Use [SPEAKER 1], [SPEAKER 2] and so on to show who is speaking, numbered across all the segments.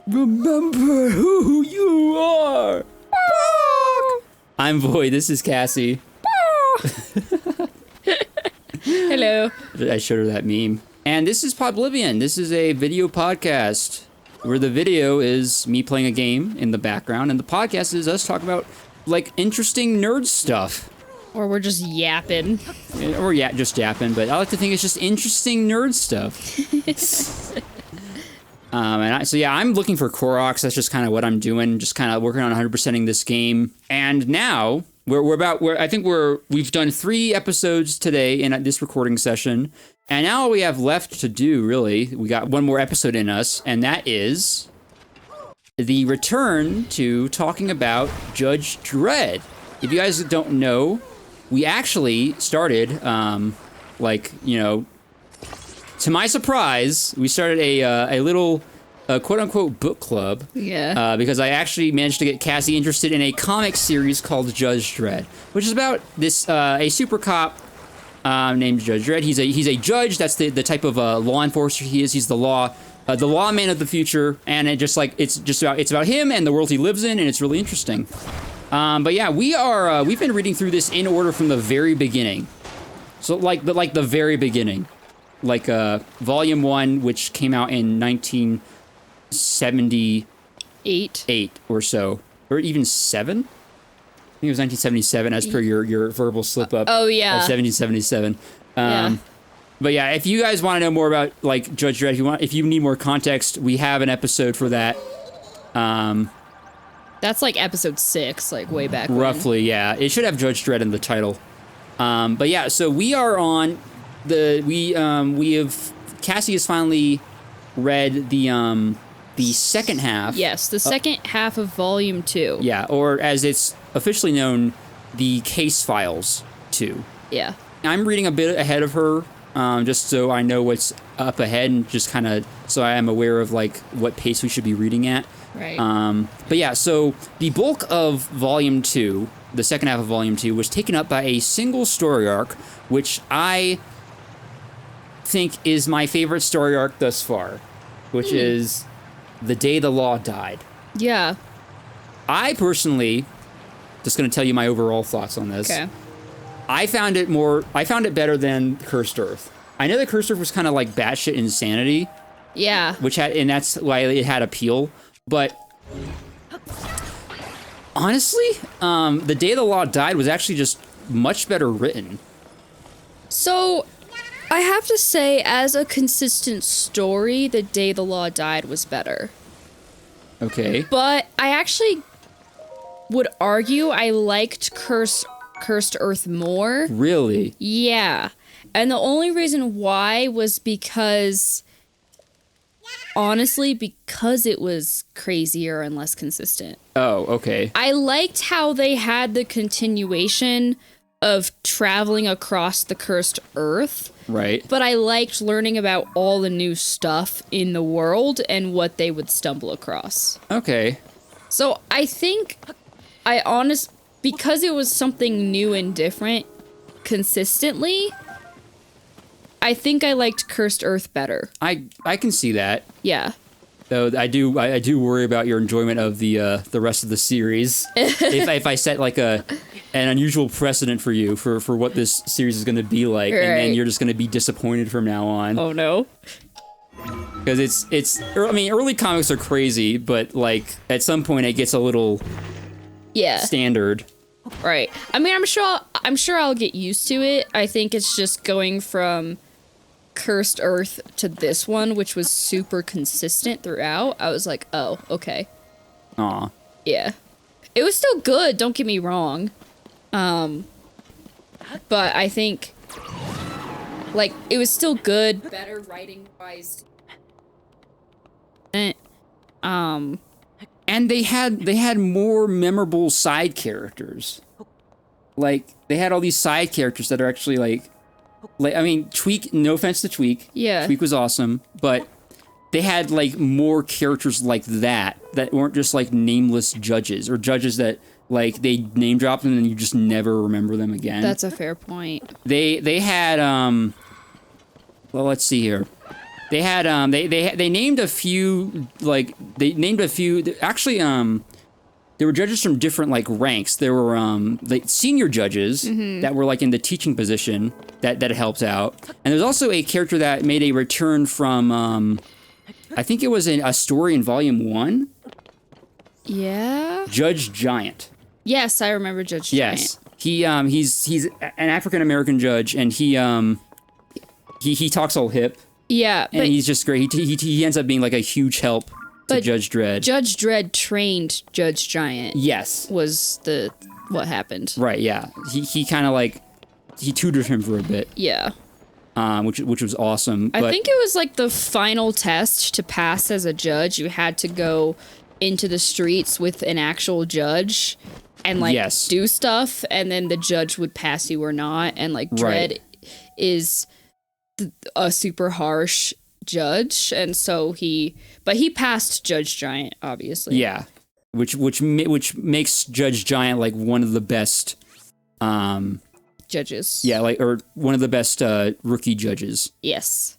[SPEAKER 1] Remember who you are. I'm Void. This is Cassie.
[SPEAKER 2] Hello.
[SPEAKER 1] I showed her that meme. And this is Podblivion. This is a video podcast where the video is me playing a game in the background, and the podcast is us talking about like interesting nerd stuff.
[SPEAKER 2] Or we're just yapping.
[SPEAKER 1] Or yeah, just yapping, but I like to think it's just interesting nerd stuff. So I'm looking for koroks. That's just kind of what I'm doing. Just kind of working on 100%ing this game. And now we've done 3 episodes today in this recording session. And now all we have left to do, really, we got one more episode in us, and that is the return to talking about Judge Dredd. If you guys don't know, we actually started, to my surprise, we started a little quote-unquote book club.
[SPEAKER 2] Yeah.
[SPEAKER 1] Because I actually managed to get Cassie interested in a comic series called Judge Dredd, which is about this a super cop named Judge Dredd. He's a judge. That's the type of law enforcer he is. He's the lawman of the future, and it's about him and the world he lives in, and it's really interesting. But yeah, we've been reading through this in order from the very beginning. So the very beginning, volume 1, which came out in 1978 or so, or even 7. I think it was 1977, as per your verbal slip up.
[SPEAKER 2] Oh yeah,
[SPEAKER 1] 1777.
[SPEAKER 2] Yeah.
[SPEAKER 1] But yeah, if you guys want to know more about Judge Dredd, if you need more context, we have an episode for that.
[SPEAKER 2] That's episode 6, way back.
[SPEAKER 1] Roughly, yeah. It should have Judge Dredd in the title. But yeah, so we are on Cassie has finally read the second half.
[SPEAKER 2] Yes, the second half of volume 2.
[SPEAKER 1] Yeah, or as it's officially known, the Case Files 2.
[SPEAKER 2] Yeah.
[SPEAKER 1] I'm reading a bit ahead of her, just so I know what's up ahead, and just kind of so I am aware of what pace we should be reading at.
[SPEAKER 2] Right.
[SPEAKER 1] But yeah, so the bulk of volume 2, the second half of volume 2, was taken up by a single story arc, which I think is my favorite story arc thus far, which is The Day the Law Died.
[SPEAKER 2] Yeah.
[SPEAKER 1] I personally, just going to tell you my overall thoughts on this.
[SPEAKER 2] Okay.
[SPEAKER 1] I found it better than Cursed Earth. I know that Cursed Earth was kind of like batshit insanity.
[SPEAKER 2] Yeah.
[SPEAKER 1] And that's why it had appeal. But honestly, The Day the Law Died was actually just much better written.
[SPEAKER 2] So, I have to say, as a consistent story, The Day the Law Died was better.
[SPEAKER 1] Okay.
[SPEAKER 2] But I actually would argue I liked Cursed Earth more.
[SPEAKER 1] Really?
[SPEAKER 2] Yeah. And the only reason why was because it was crazier and less consistent.
[SPEAKER 1] Oh, okay.
[SPEAKER 2] I liked how they had the continuation of traveling across the cursed earth.
[SPEAKER 1] Right.
[SPEAKER 2] But I liked learning about all the new stuff in the world and what they would stumble across.
[SPEAKER 1] Okay.
[SPEAKER 2] So I think because it was something new and different consistently, I think I liked Cursed Earth better.
[SPEAKER 1] I can see that.
[SPEAKER 2] Yeah.
[SPEAKER 1] Though I do worry about your enjoyment of the rest of the series. if I set an unusual precedent for you for what this series is going to be like,
[SPEAKER 2] right.
[SPEAKER 1] And then you're just going to be disappointed from now on.
[SPEAKER 2] Oh no.
[SPEAKER 1] Because early comics are crazy, but at some point it gets a little standard.
[SPEAKER 2] Right. I'm sure I'll get used to it. I think it's just going from Cursed Earth to this one, which was super consistent throughout. I was like, oh, okay.
[SPEAKER 1] Aw.
[SPEAKER 2] Yeah. It was still good, don't get me wrong. But I think it was still good, better writing wise.
[SPEAKER 1] And they had more memorable side characters. They had all these side characters that are actually Tweak, no offense to Tweak.
[SPEAKER 2] Yeah.
[SPEAKER 1] Tweak was awesome, but they had more characters like that weren't just nameless judges, or judges that they name drop them and you just never remember them again.
[SPEAKER 2] That's a fair point.
[SPEAKER 1] They had well, let's see here. They had they named a few actually there were judges from different like ranks. There were like senior judges that were like in the teaching position that helped out, and there's also a character that made a return from I think it was in a story in Volume 1.
[SPEAKER 2] Yeah.
[SPEAKER 1] Judge Giant.
[SPEAKER 2] Yes, I remember Judge
[SPEAKER 1] Yes,
[SPEAKER 2] Giant.
[SPEAKER 1] he's an African American judge, and he talks all hip.
[SPEAKER 2] Yeah,
[SPEAKER 1] And he's just great. He ends up being like a huge help to Judge Dredd.
[SPEAKER 2] Judge Dredd trained Judge Giant.
[SPEAKER 1] Yes.
[SPEAKER 2] Was what happened.
[SPEAKER 1] Right, yeah. He kind of like, he tutored him for a bit.
[SPEAKER 2] Yeah.
[SPEAKER 1] Which was awesome.
[SPEAKER 2] I think it was like the final test to pass as a judge. You had to go into the streets with an actual judge and like do stuff, and then the judge would pass you or not. And like Dredd is a super harsh judge, and so he passed Judge Giant, obviously.
[SPEAKER 1] Yeah, which makes Judge Giant like one of the best
[SPEAKER 2] judges.
[SPEAKER 1] Yeah, like, or one of the best rookie judges.
[SPEAKER 2] Yes.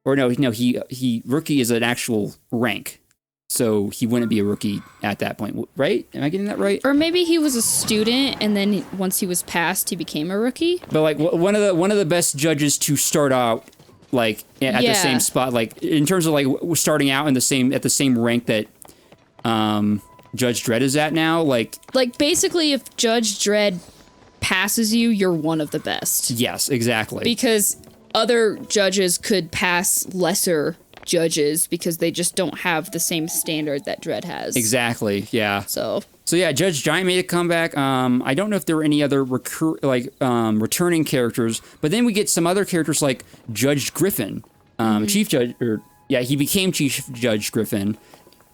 [SPEAKER 1] Or no, he rookie is an actual rank, so he wouldn't be a rookie at that point, right? Am I getting that right?
[SPEAKER 2] Or maybe he was a student, and then once he was passed, he became a rookie.
[SPEAKER 1] But like one of the best judges to start out like at the same spot, like in terms of like starting out in the same rank that Judge Dredd is at now, like
[SPEAKER 2] basically if Judge Dredd passes you, you're one of the best.
[SPEAKER 1] Yes, exactly.
[SPEAKER 2] Because other judges could pass lesser judges because they just don't have the same standard that Dredd has.
[SPEAKER 1] Exactly. Yeah.
[SPEAKER 2] So
[SPEAKER 1] yeah, Judge Giant made a comeback. I don't know if there were any other returning characters, but then we get some other characters like Judge Griffin, Chief Judge, he became Chief Judge Griffin,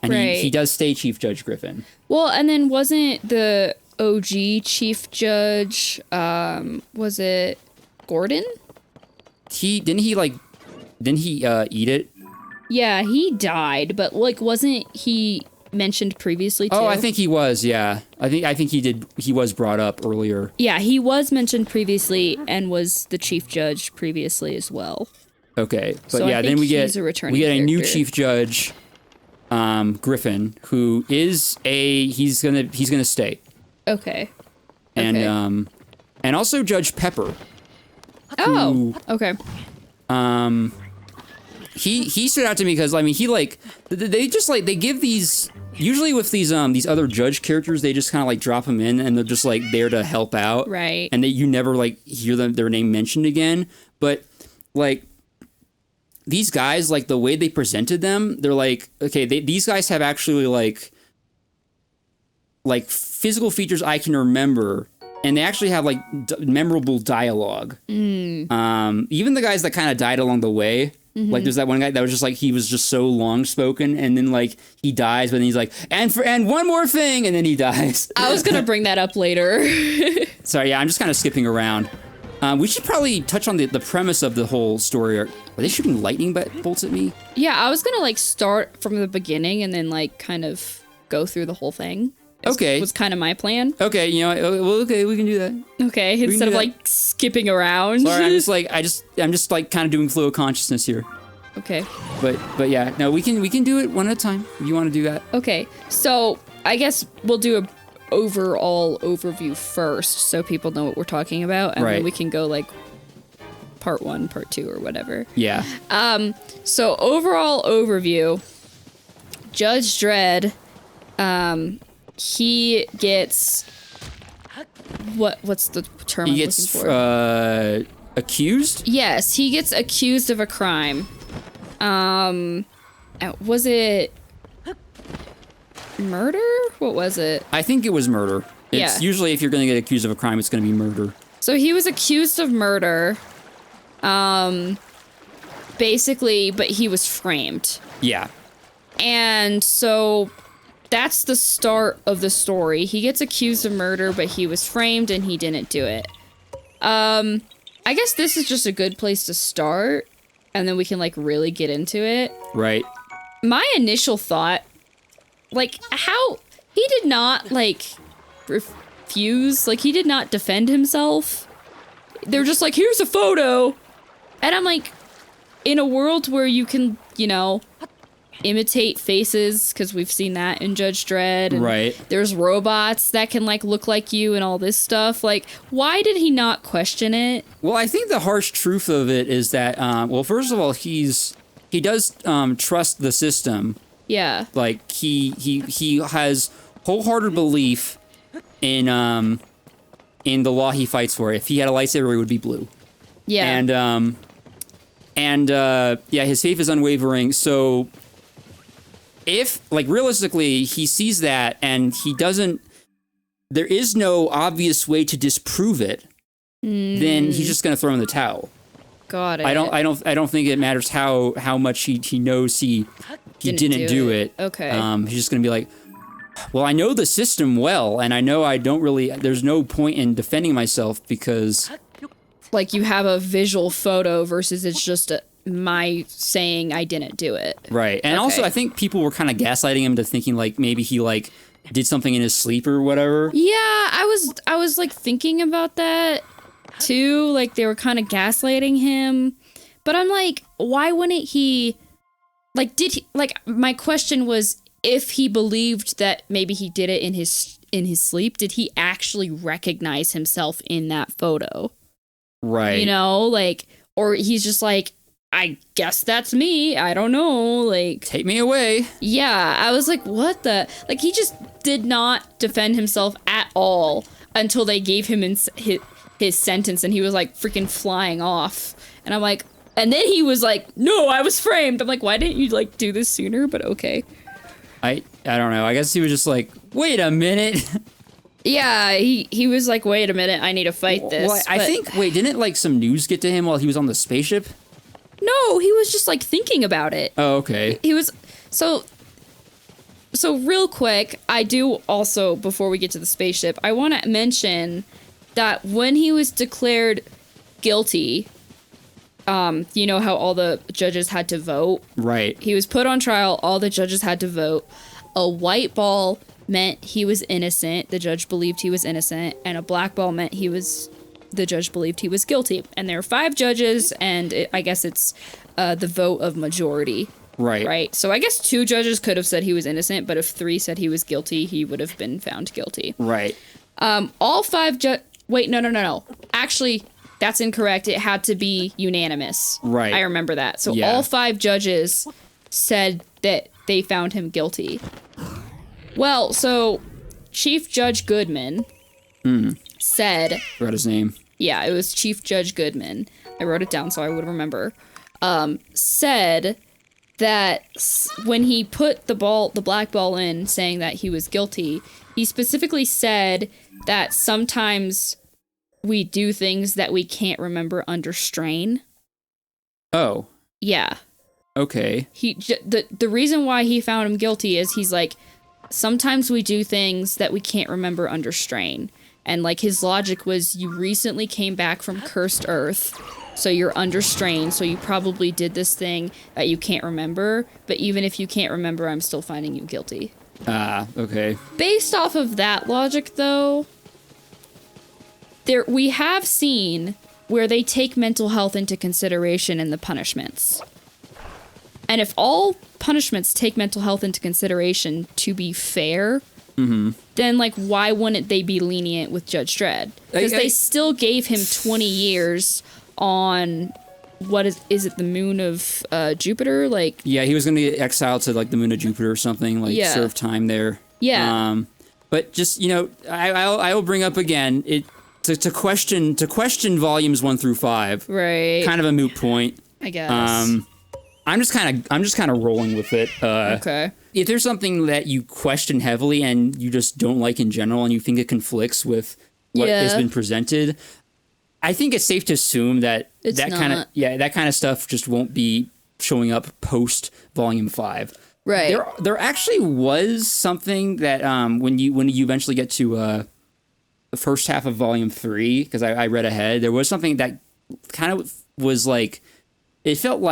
[SPEAKER 1] and he does stay Chief Judge Griffin. Well,
[SPEAKER 2] and then wasn't the OG Chief Judge, was it Gordon?
[SPEAKER 1] Didn't he eat it?
[SPEAKER 2] Yeah, he died, but like wasn't he mentioned previously too?
[SPEAKER 1] Oh, I think he was, yeah. I think he was brought up earlier.
[SPEAKER 2] Yeah, he was mentioned previously and was the chief judge previously as well.
[SPEAKER 1] Okay. But
[SPEAKER 2] so
[SPEAKER 1] yeah, then we get a new
[SPEAKER 2] character.
[SPEAKER 1] chief judge, Griffin, who is he's gonna stay.
[SPEAKER 2] Okay.
[SPEAKER 1] And also Judge Pepper.
[SPEAKER 2] Oh, okay.
[SPEAKER 1] He stood out to me because they give these, usually with these other judge characters, they just kind of like drop them in and they're just like there to help out,
[SPEAKER 2] right?
[SPEAKER 1] And you never like hear their name mentioned again. But like these guys, like the way they presented them, they're like, okay, these guys have actually like physical features I can remember. And they actually have like memorable dialogue. Even the guys that kind of died along the way. Like there's that one guy that was just like, he was just so long spoken, and then like he dies, but then he's like, and one more thing, and then he dies.
[SPEAKER 2] I was gonna bring that up later.
[SPEAKER 1] Sorry, yeah, I'm just kind of skipping around. We should probably touch on the premise of the whole story. Are they shooting lightning bolts at me?
[SPEAKER 2] Yeah, I was gonna like start from the beginning and then like kind of go through the whole thing.
[SPEAKER 1] Okay.
[SPEAKER 2] Was kind of my plan.
[SPEAKER 1] Okay, well, okay, we can do that.
[SPEAKER 2] Okay, instead of like skipping around.
[SPEAKER 1] Sorry, I'm just like kind of doing flow of consciousness here.
[SPEAKER 2] Okay.
[SPEAKER 1] But yeah, no, we can do it one at a time if you want to do that.
[SPEAKER 2] Okay, so I guess we'll do a overall overview first, so people know what we're talking about, and then we can go like part 1, part 2, or whatever.
[SPEAKER 1] Yeah.
[SPEAKER 2] So overall overview, Judge Dredd, he gets what's the term I'm looking for?
[SPEAKER 1] Accused?
[SPEAKER 2] Yes, he gets accused of a crime. Was it murder? What was it?
[SPEAKER 1] I think it was murder. It's usually if you're going to get accused of a crime, it's going to be murder.
[SPEAKER 2] So he was accused of murder. Basically, but he was framed.
[SPEAKER 1] Yeah.
[SPEAKER 2] And so that's the start of the story. He gets accused of murder, but he was framed and he didn't do it. I guess this is just a good place to start, and then we can like really get into it.
[SPEAKER 1] Right.
[SPEAKER 2] My initial thought, like, how he did not like refuse, like he did not defend himself. They're just like, here's a photo. And I'm like, in a world where you can, imitate faces, because we've seen that in Judge Dredd. And
[SPEAKER 1] right.
[SPEAKER 2] There's robots that can, look like you and all this stuff. Why did he not question it?
[SPEAKER 1] Well, I think the harsh truth of it is that, first of all, he does trust the system.
[SPEAKER 2] Yeah.
[SPEAKER 1] He has wholehearted belief in the law he fights for. If he had a lightsaber, it would be blue.
[SPEAKER 2] Yeah.
[SPEAKER 1] And his faith is unwavering. So if, realistically, he sees that and there is no obvious way to disprove it, then he's just going to throw in the towel.
[SPEAKER 2] Got it.
[SPEAKER 1] I don't think it matters how much he knows he didn't do it.
[SPEAKER 2] Okay.
[SPEAKER 1] He's just going to be like, well, I know the system well, and I know there's no point in defending myself because...
[SPEAKER 2] you have a visual photo versus it's just my saying I didn't do it.
[SPEAKER 1] Right. And also, I think people were kind of gaslighting him to thinking, maybe he, did something in his sleep or whatever.
[SPEAKER 2] Yeah, I was thinking about that, too. They were kind of gaslighting him. But I'm why wouldn't he... did he... my question was, if he believed that maybe he did it in his sleep, did he actually recognize himself in that photo?
[SPEAKER 1] Right.
[SPEAKER 2] Or he's just I guess that's me. I don't know.
[SPEAKER 1] Take me away.
[SPEAKER 2] Yeah, I was what the... he just did not defend himself at all until they gave him his sentence, and he was freaking flying off. And I'm and then he was no, I was framed. I'm why didn't you do this sooner? But okay.
[SPEAKER 1] I don't know. I guess he was just wait a minute.
[SPEAKER 2] Yeah, he was wait a minute, I need to fight this.
[SPEAKER 1] Well, I think, didn't some news get to him while he was on the spaceship?
[SPEAKER 2] No, he was just thinking about it.
[SPEAKER 1] Oh, okay.
[SPEAKER 2] He was, so real quick, I do also, before we get to the spaceship, I want to mention that when he was declared guilty, you know how all the judges had to vote? Right. He was put on trial, all the judges had to vote. A white ball meant he was innocent, the judge believed he was innocent, and a black ball meant the judge believed he was guilty. And there are 5 judges, and I guess it's the vote of majority. Right. Right. So I guess 2 judges could have said he was innocent, but if 3 said he was guilty, he would have been found guilty. Right. All 5 wait, no. Actually, that's incorrect. It had to be unanimous. Right. I remember that. So all 5 judges said that they found him guilty. Well, so Chief Judge Goodman said... I forgot his name. Yeah, it was Chief Judge Goodman. I wrote it down so I would remember. Said that when he put the black ball in saying that he was guilty, he specifically said that sometimes we do things that we can't remember under strain. Oh. Yeah. Okay. The reason why he found him guilty is he's sometimes we do things that we can't remember under strain. And his logic was, you recently came back from cursed Earth, so you're under strain, so you probably did this thing that you can't remember, but even if you can't remember, I'm still finding you guilty. Ah, okay. Based off of that logic, though, we have seen where they take mental health into consideration in the punishments. And if all punishments take mental health into consideration to be fair, then why wouldn't they be lenient with Judge Dredd? Because they still gave him 20 years on what is it, the moon of Jupiter? Yeah, he was going to get exiled to the moon of Jupiter or something, serve time there. Yeah. But just, I will bring up again to question volumes 1 through 5. Right. Kind of a moot point. I guess. I'm just kind of rolling with it. Okay. If there's something that you question heavily and you just don't like in general and you think it conflicts with what has been presented, I think it's safe to assume that that kind of stuff just won't be showing up post Volume 5. Right. There actually was something that when you eventually get to the first half of Volume 3, because I read ahead, there was something that kind of was it felt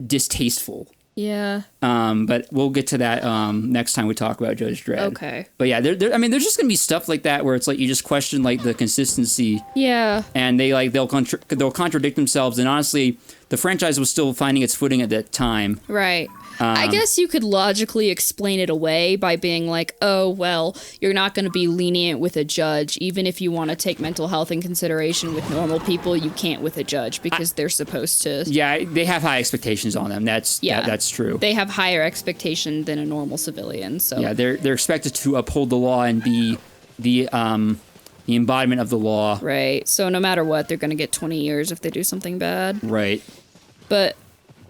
[SPEAKER 2] distasteful. Yeah. But we'll get to that next time we talk about Judge Dredd. Okay. But yeah, there's just gonna be stuff like that where it's you just question the consistency. Yeah. And they they'll contradict themselves, and honestly,
[SPEAKER 1] the franchise was still finding its footing at that time.
[SPEAKER 2] Right. I guess you could logically explain it away by being like, oh, well, you're not going to be lenient with a judge. Even if you want to take mental health in consideration with normal people, you can't with a judge because they're supposed to.
[SPEAKER 1] Yeah, they have high expectations on them. That's true.
[SPEAKER 2] They have higher expectation than a normal civilian. So
[SPEAKER 1] yeah, they're expected to uphold the law and be the embodiment of the law.
[SPEAKER 2] Right. So no matter what, they're going to get 20 years if they do something bad.
[SPEAKER 1] Right.
[SPEAKER 2] But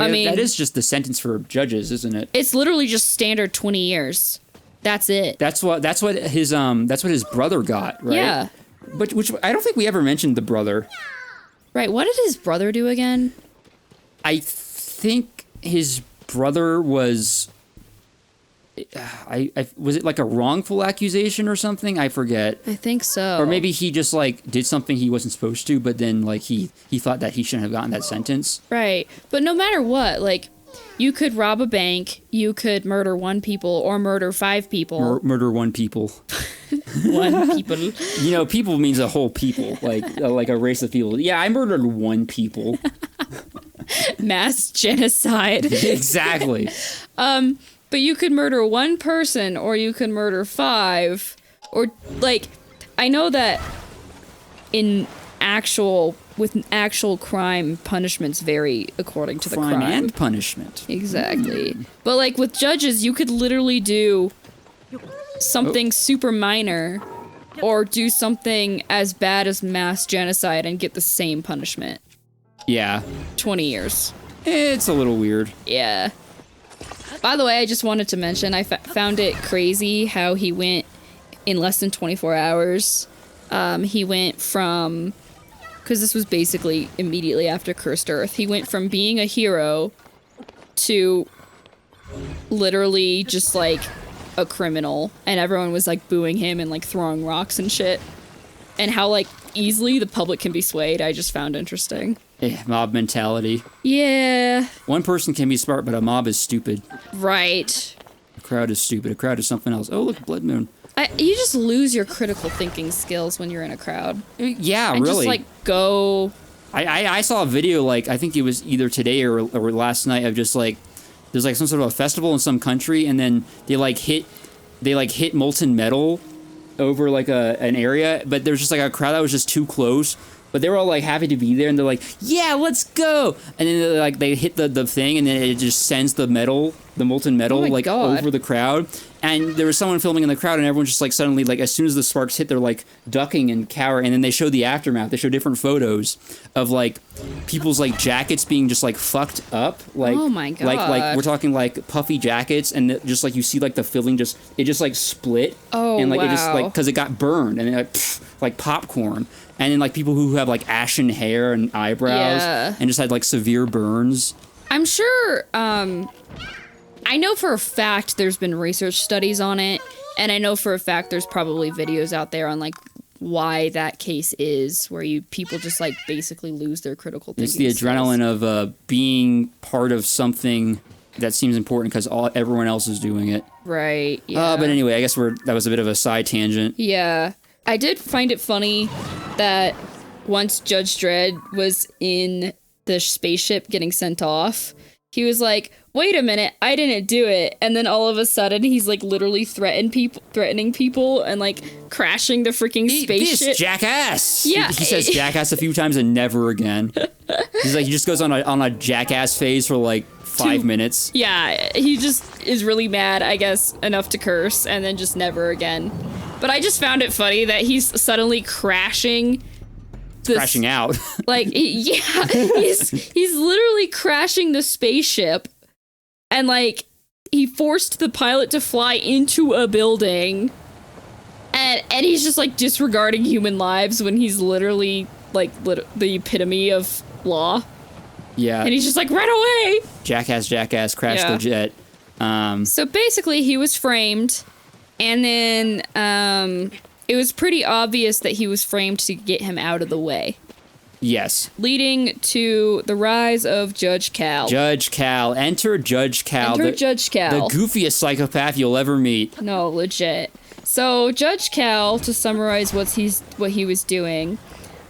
[SPEAKER 2] I mean,
[SPEAKER 1] that is just the sentence for judges, isn't it?
[SPEAKER 2] It's literally just standard 20 years. That's it.
[SPEAKER 1] That's what his brother got, right?
[SPEAKER 2] Yeah.
[SPEAKER 1] But which I don't think we ever mentioned the brother.
[SPEAKER 2] Right. What did his brother do again?
[SPEAKER 1] I think his brother was was it like a wrongful accusation or something? I forget.
[SPEAKER 2] I think so.
[SPEAKER 1] Or maybe he just like did something he wasn't supposed to, but then like he thought that he shouldn't have gotten that sentence.
[SPEAKER 2] Right. But no matter what, like you could rob a bank, you could murder one people or murder 5 people.
[SPEAKER 1] Murder one people.
[SPEAKER 2] One people.
[SPEAKER 1] You know, people means a whole people, like a race of people. Yeah, I murdered one people.
[SPEAKER 2] Mass genocide.
[SPEAKER 1] Exactly.
[SPEAKER 2] But you could murder one person, or you could murder 5, or like, I know that with actual crime, punishments vary according to the crime.
[SPEAKER 1] Crime and punishment.
[SPEAKER 2] Exactly. But like with judges, you could literally do something super minor, or do something as bad as mass genocide and get the same punishment.
[SPEAKER 1] Yeah.
[SPEAKER 2] 20 years.
[SPEAKER 1] It's a little weird.
[SPEAKER 2] Yeah. By the way, I just wanted to mention, I found it crazy how he went in less than 24 hours. He went from, because this was basically immediately after Cursed Earth, he went from being a hero to literally just like a criminal, and everyone was like booing him and like throwing rocks and shit. And how like easily the public can be swayed, I just found interesting.
[SPEAKER 1] Mob mentality.
[SPEAKER 2] Yeah.
[SPEAKER 1] One person can be smart, but a mob is stupid.
[SPEAKER 2] Right.
[SPEAKER 1] A crowd is stupid. A crowd is something else. Oh, look, Blood Moon.
[SPEAKER 2] You just lose your critical thinking skills when you're in a crowd.
[SPEAKER 1] Yeah,
[SPEAKER 2] and
[SPEAKER 1] really.
[SPEAKER 2] Just like go.
[SPEAKER 1] I saw a video, like, I think it was either today or last night, of just like, there's like some sort of a festival in some country, and then they hit molten metal over like an area, but there's just like a crowd that was just too close. But they were all like happy to be there, and they're like, "Yeah, let's go!" And then they hit the thing, and then it just sends the molten metal, over the crowd. And there was someone filming in the crowd, and everyone's just like suddenly, like, as soon as the sparks hit, they're like ducking and cowering. And then they show the aftermath. They show different photos of like people's like jackets being just like fucked up. Like,
[SPEAKER 2] oh my god!
[SPEAKER 1] Like we're talking like puffy jackets, and just like you see like the filling just like split.
[SPEAKER 2] Oh,
[SPEAKER 1] and like
[SPEAKER 2] wow.
[SPEAKER 1] it just like because it got burned, and it like popcorn. And then, like, people who have, like, ashen hair and eyebrows and just had, like, severe burns.
[SPEAKER 2] I'm sure, I know for a fact there's been research studies on it, and I know for a fact there's probably videos out there on, like, why that case is, where people just, like, basically lose their critical thinking skills.
[SPEAKER 1] It's the adrenaline of being part of something that seems important because everyone else is doing it.
[SPEAKER 2] Right, yeah.
[SPEAKER 1] But anyway, I guess that was a bit of a side tangent.
[SPEAKER 2] Yeah. I did find it funny that once Judge Dredd was in the spaceship getting sent off, he was like, wait a minute, I didn't do it. And then all of a sudden, he's like literally threatening people and like crashing the freaking spaceship.
[SPEAKER 1] This jackass!
[SPEAKER 2] Yeah.
[SPEAKER 1] He says jackass a few times and never again. He's like, he just goes on a jackass phase for like 5 minutes.
[SPEAKER 2] Yeah, he just is really mad, I guess, enough to curse, and then just never again. But I just found it funny that he's suddenly crashing.
[SPEAKER 1] Crashing out.
[SPEAKER 2] Like, yeah, he's literally crashing the spaceship, and like he forced the pilot to fly into a building, and he's just like disregarding human lives when he's literally like the epitome of law.
[SPEAKER 1] Yeah.
[SPEAKER 2] And he's just like, run away!
[SPEAKER 1] Jackass, crash the jet.
[SPEAKER 2] So basically, he was framed, and then it was pretty obvious that he was framed to get him out of the way.
[SPEAKER 1] Yes.
[SPEAKER 2] Leading to the rise of Judge Cal.
[SPEAKER 1] Judge Cal. Enter Judge Cal.
[SPEAKER 2] Judge Cal.
[SPEAKER 1] The goofiest psychopath you'll ever meet.
[SPEAKER 2] No, legit. So Judge Cal, to summarize what he was doing,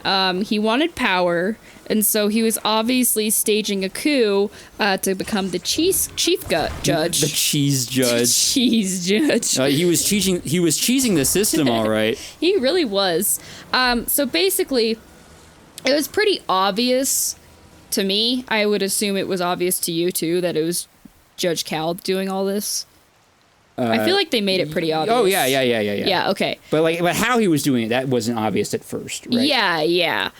[SPEAKER 2] He wanted power, and so he was obviously staging a coup to become the chief judge.
[SPEAKER 1] The cheese judge.
[SPEAKER 2] Cheese judge.
[SPEAKER 1] He was cheesing the system, all right.
[SPEAKER 2] He really was. So basically, it was pretty obvious to me. I would assume it was obvious to you too that it was Judge Cal doing all this. I feel like they made it pretty obvious.
[SPEAKER 1] Oh yeah.
[SPEAKER 2] Yeah, okay.
[SPEAKER 1] But how he was doing it, that wasn't obvious at first, right?
[SPEAKER 2] Yeah.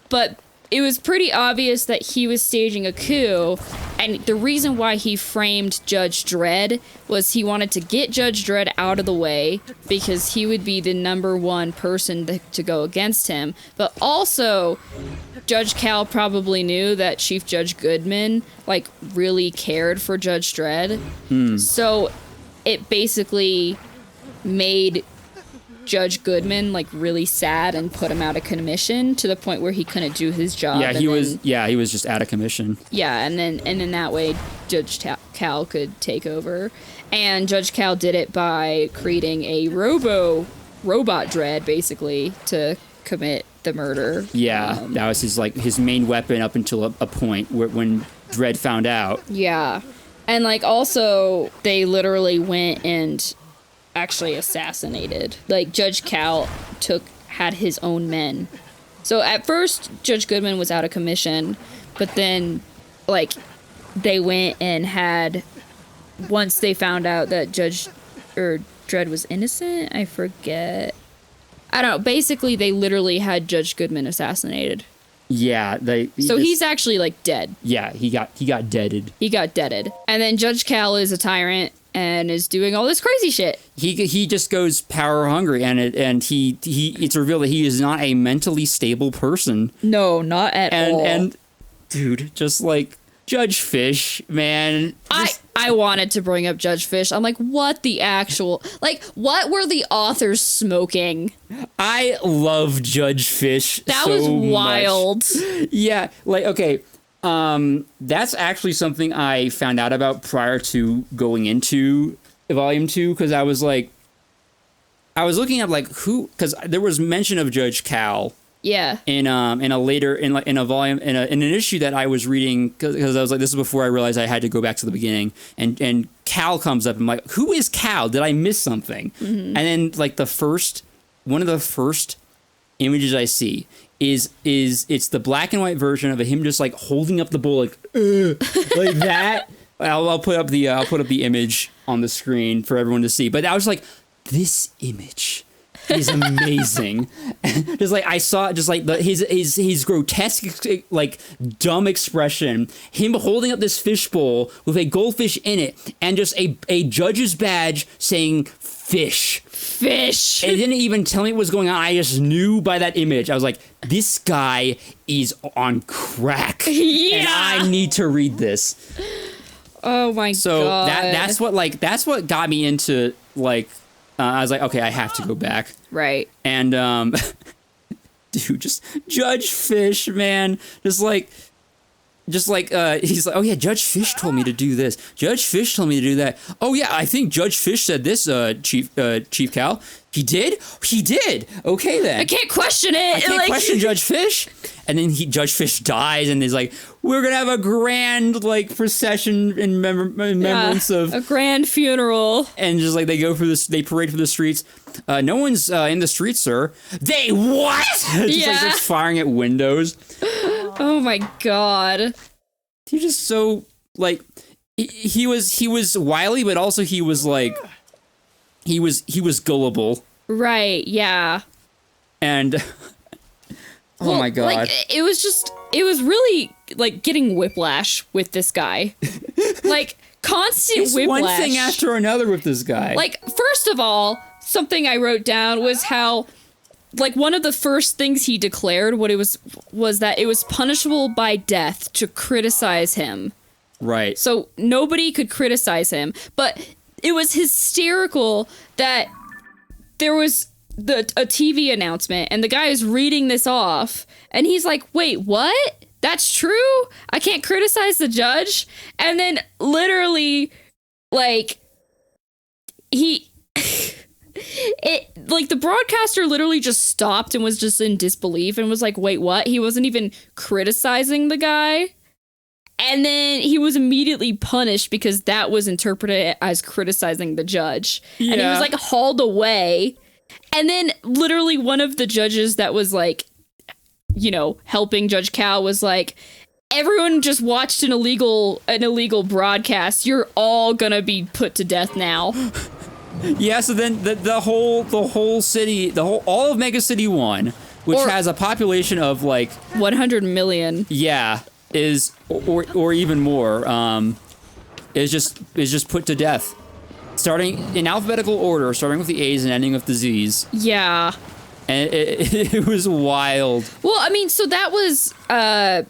[SPEAKER 2] But it was pretty obvious that he was staging a coup, and the reason why he framed Judge Dredd was he wanted to get Judge Dredd out of the way because he would be the number one person to go against him. But also, Judge Cal probably knew that Chief Judge Goodman, like, really cared for Judge Dredd. So it basically made Judge Goodman like really sad and put him out of commission to the point where he couldn't do his job.
[SPEAKER 1] Yeah, he was just out of commission.
[SPEAKER 2] Yeah, and then that way Judge Cal could take over, and Judge Cal did it by creating a robot Dredd basically to commit the murder.
[SPEAKER 1] Yeah, that was his main weapon up until a point when Dredd found out.
[SPEAKER 2] Yeah, and like also they literally went and actually assassinated. Like Judge Cal had his own men. So at first Judge Goodman was out of commission, but then like they went and had, once they found out that Dredd was innocent, I forget. I don't know. Basically they literally had Judge Goodman assassinated.
[SPEAKER 1] Yeah,
[SPEAKER 2] he's actually like dead.
[SPEAKER 1] Yeah, he got deaded.
[SPEAKER 2] He got deaded. And then Judge Cal is a tyrant and is doing all this crazy shit.
[SPEAKER 1] He just goes power hungry, and it's revealed that he is not a mentally stable person.
[SPEAKER 2] No, not at all.
[SPEAKER 1] And dude, just like Judge Fish, man.
[SPEAKER 2] I wanted to bring up Judge Fish. I'm like, what were the authors smoking?
[SPEAKER 1] I love Judge Fish.
[SPEAKER 2] That
[SPEAKER 1] so
[SPEAKER 2] was wild.
[SPEAKER 1] Much. Yeah, like okay. That's actually something I found out about prior to going into Volume 2, because I was looking up like who, because there was mention of Judge Cal.
[SPEAKER 2] Yeah.
[SPEAKER 1] In a volume in an issue that I was reading, because I was like, this is before I realized I had to go back to the beginning, and Cal comes up. I'm like, who is Cal? Did I miss something? Mm-hmm. And then like one of the first images I see is it's the black and white version of him just like holding up the bowl like that. I'll put up the image on the screen for everyone to see. But I was like, this image is amazing. Just like I saw just like his grotesque like dumb expression, him holding up this fishbowl with a goldfish in it, and just a judge's badge saying fish. It didn't even tell me what was going on. I just knew by that image. I was like, this guy is on crack.
[SPEAKER 2] Yeah.
[SPEAKER 1] And I need to read this.
[SPEAKER 2] Oh my god.
[SPEAKER 1] So that's what got me into like I was like, okay, I have to go back.
[SPEAKER 2] Right.
[SPEAKER 1] And dude, just Judge Fish, man. Just like he's like, oh yeah, Judge Fish told me to do this. Judge Fish told me to do that. Oh yeah, I think Judge Fish said this, Chief Cal. He did? He did. Okay then.
[SPEAKER 2] I can't question it.
[SPEAKER 1] I can't question Judge Fish. And then Judge Fish dies, and he's like, we're gonna have a grand like procession in remembrance of
[SPEAKER 2] a grand funeral.
[SPEAKER 1] And just like they parade through the streets. No one's in the streets, sir. They what? Just firing at windows.
[SPEAKER 2] Oh my god.
[SPEAKER 1] He's just so like he was wily, but also he was like he was gullible.
[SPEAKER 2] Right, yeah.
[SPEAKER 1] And oh my god.
[SPEAKER 2] Like it was really like getting whiplash with this guy. Like constant
[SPEAKER 1] it's
[SPEAKER 2] whiplash.
[SPEAKER 1] One thing after another with this guy.
[SPEAKER 2] Like first of all, something I wrote down was how like one of the first things he declared was that it was punishable by death to criticize him.
[SPEAKER 1] Right.
[SPEAKER 2] So nobody could criticize him, but it was hysterical that there was a TV announcement and the guy is reading this off and he's like, "Wait, what? That's true? I can't criticize the judge?" And then literally like he like the broadcaster literally just stopped and was just in disbelief and was like, wait, what? He wasn't even criticizing the guy. And then he was immediately punished because that was interpreted as criticizing the judge. Yeah. And he was like hauled away. And then literally one of the judges that was like, you know, helping Judge Cal was like, everyone just watched an illegal broadcast. You're all gonna be put to death now.
[SPEAKER 1] Yeah, so then the whole city, all of Mega City 1, which has a population of like
[SPEAKER 2] 100 million.
[SPEAKER 1] Yeah, is or even more, is just put to death. Starting in alphabetical order, starting with the A's and ending with the Z's.
[SPEAKER 2] Yeah.
[SPEAKER 1] And it was wild.
[SPEAKER 2] Well, I mean, so that was a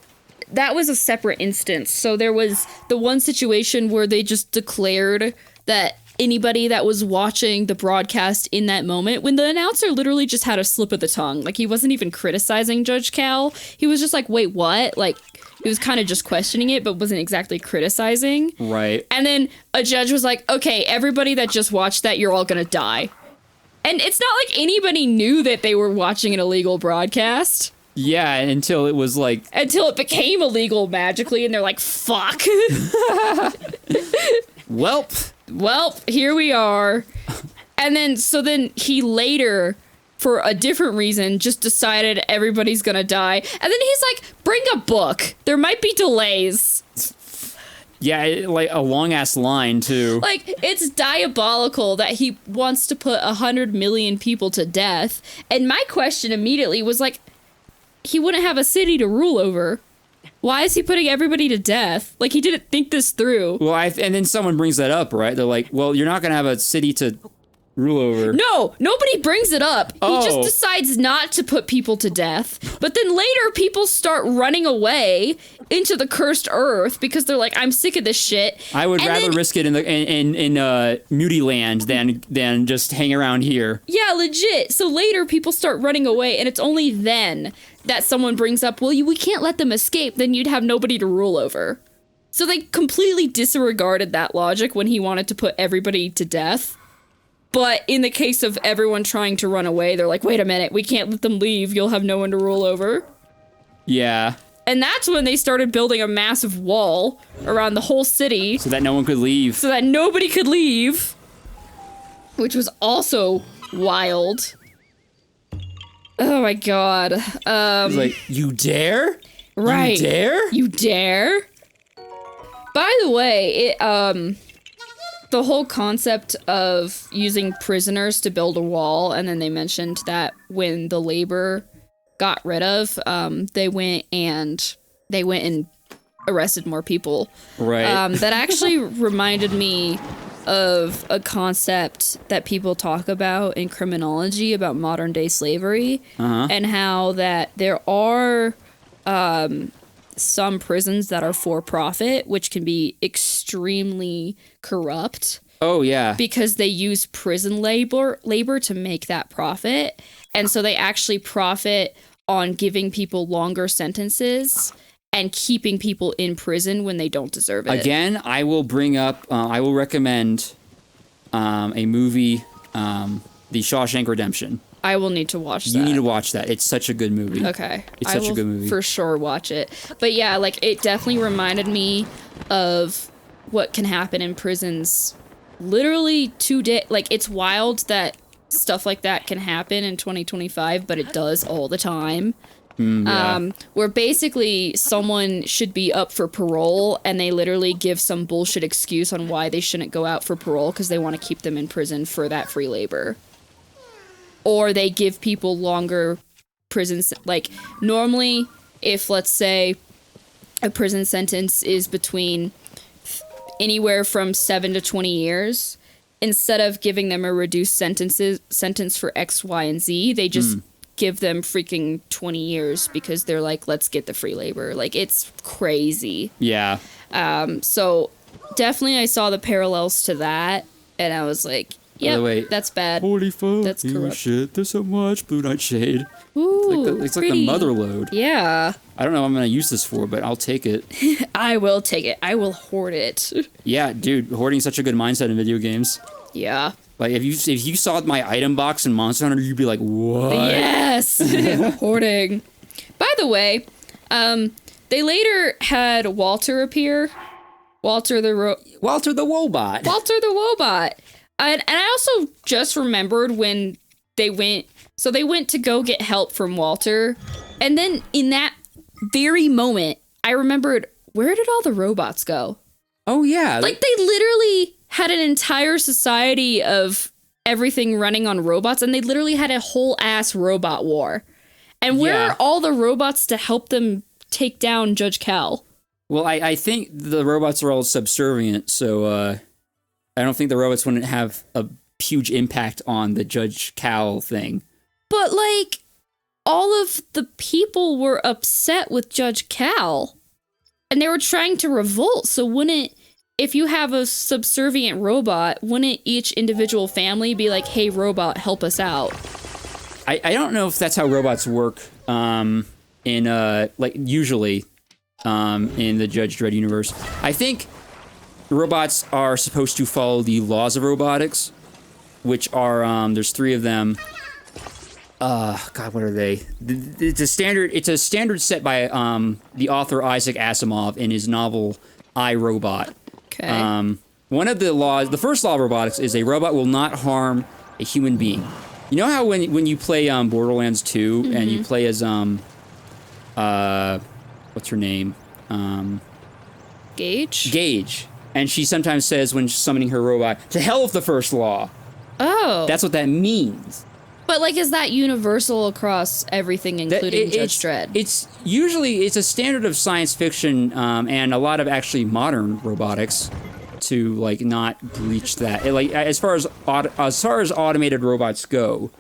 [SPEAKER 2] separate instance. So there was the one situation where they just declared that anybody that was watching the broadcast in that moment, when the announcer literally just had a slip of the tongue, like he wasn't even criticizing Judge Cal. He was just like, wait, what? Like, he was kind of just questioning it, but wasn't exactly criticizing.
[SPEAKER 1] Right.
[SPEAKER 2] And then a judge was like, okay, everybody that just watched that, you're all gonna die. And it's not like anybody knew that they were watching an illegal broadcast.
[SPEAKER 1] Yeah, until it was like...
[SPEAKER 2] Until it became illegal magically, and they're like, fuck. Welp, here we are. And then, so then he later, for a different reason, just decided everybody's gonna die. And then he's like, bring a book. There might be delays.
[SPEAKER 1] Yeah, like a long-ass line, too.
[SPEAKER 2] Like, it's diabolical that he wants to put 100 million people to death. And my question immediately was like, he wouldn't have a city to rule over. Why is he putting everybody to death? Like, he didn't think this through.
[SPEAKER 1] Well, and then someone brings that up, right? They're like, well, you're not going to have a city to rule over.
[SPEAKER 2] No, nobody brings it up.
[SPEAKER 1] Oh.
[SPEAKER 2] He just decides not to put people to death. But then later, people start running away into the cursed earth because they're like, I'm sick of this shit.
[SPEAKER 1] I would rather risk it in Muty Land than just hang around here.
[SPEAKER 2] Yeah, legit. So later, people start running away, and it's only then that someone brings up, well, we can't let them escape, then you'd have nobody to rule over. So they completely disregarded that logic when he wanted to put everybody to death. But in the case of everyone trying to run away, they're like, wait a minute, we can't let them leave, you'll have no one to rule over.
[SPEAKER 1] Yeah.
[SPEAKER 2] And that's when they started building a massive wall around the whole city.
[SPEAKER 1] So that no one could leave.
[SPEAKER 2] So that nobody could leave. Which was also wild. Oh my god.
[SPEAKER 1] It's like, you dare?
[SPEAKER 2] Right.
[SPEAKER 1] You dare?
[SPEAKER 2] You dare? By the way, the whole concept of using prisoners to build a wall, and then they mentioned that when the labor got rid of, they went and arrested more people.
[SPEAKER 1] Right.
[SPEAKER 2] That actually reminded me of a concept that people talk about in criminology about modern day slavery, and how that there are some prisons that are for profit, which can be extremely corrupt.
[SPEAKER 1] Oh, yeah.
[SPEAKER 2] Because they use prison labor to make that profit. And so they actually profit on giving people longer sentences and keeping people in prison when they don't deserve it.
[SPEAKER 1] Again, I will bring up, I will recommend a movie, The Shawshank Redemption.
[SPEAKER 2] I will need to watch that.
[SPEAKER 1] You need to watch that. It's such a good movie.
[SPEAKER 2] Okay.
[SPEAKER 1] It's such a good movie.
[SPEAKER 2] For sure watch it. But yeah, like it definitely reminded me of what can happen in prisons literally today. Like it's wild that stuff like that can happen in 2025, but it does all the time.
[SPEAKER 1] Yeah.
[SPEAKER 2] Where basically someone should be up for parole and they literally give some bullshit excuse on why they shouldn't go out for parole because they want to keep them in prison for that free labor. Or they give people longer prisons. Like normally, if let's say a prison sentence is between anywhere from 7 to 20 years, instead of giving them a reduced sentence for X, Y, and Z, they just give them freaking 20 years because they're like, let's get the free labor. Like, it's crazy.
[SPEAKER 1] Yeah.
[SPEAKER 2] So definitely I saw the parallels to that, and I was like, yeah, that's bad.
[SPEAKER 1] Holy fuck,
[SPEAKER 2] that's corrupt.
[SPEAKER 1] Shit, there's so much Blue Nightshade.
[SPEAKER 2] Ooh,
[SPEAKER 1] it's like the mother load.
[SPEAKER 2] Yeah.
[SPEAKER 1] I don't know what I'm going to use this for, but I'll take it.
[SPEAKER 2] I will take it. I will hoard it.
[SPEAKER 1] Yeah, dude, hoarding is such a good mindset in video games.
[SPEAKER 2] Yeah.
[SPEAKER 1] Like if you saw my item box in Monster Hunter, you'd be like, what?
[SPEAKER 2] Yes, hoarding. By the way, they later had Walter appear. Walter the Wobot.
[SPEAKER 1] Walter the Wobot.
[SPEAKER 2] And I also just remembered when they went to go get help from Walter. And then in that very moment, I remembered, where did all the robots go?
[SPEAKER 1] Oh, yeah.
[SPEAKER 2] Like, they literally had an entire society of everything running on robots, and they literally had a whole ass robot war. And where are all the robots to help them take down Judge Cal?
[SPEAKER 1] Well, I think the robots are all subservient, so I don't think the robots wouldn't have a huge impact on the Judge Cal thing.
[SPEAKER 2] But, like, all of the people were upset with Judge Cal, and they were trying to revolt, so if you have a subservient robot, wouldn't each individual family be like, hey, robot, help us out?
[SPEAKER 1] I don't know if that's how robots work usually in the Judge Dredd universe. I think robots are supposed to follow the laws of robotics, which are, there's 3 of them. God, what are they? It's a standard set by the author Isaac Asimov in his novel I, Robot.
[SPEAKER 2] Okay.
[SPEAKER 1] One of the laws, the first law of robotics is a robot will not harm a human being. You know how when you play Borderlands 2 and you play as what's her name?
[SPEAKER 2] Gage?
[SPEAKER 1] Gage. And she sometimes says when summoning her robot, to hell with the first law.
[SPEAKER 2] Oh.
[SPEAKER 1] That's what that means.
[SPEAKER 2] But, like, is that universal across everything, including Judge Dredd?
[SPEAKER 1] It's a standard of science fiction and a lot of actually modern robotics to, like, not breach that. Like, as far as automated robots go,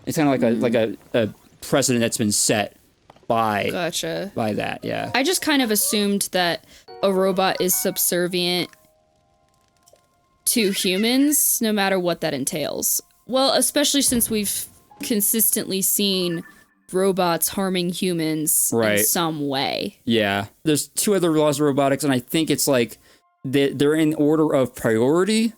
[SPEAKER 1] it's kind of like a precedent that's been set by that. Yeah.
[SPEAKER 2] I just kind of assumed that a robot is subservient to humans, no matter what that entails. Well, especially since we've consistently seen robots harming humans in some way. Yeah.
[SPEAKER 1] There's 2 other laws of robotics, and I think it's like they're in order of priority.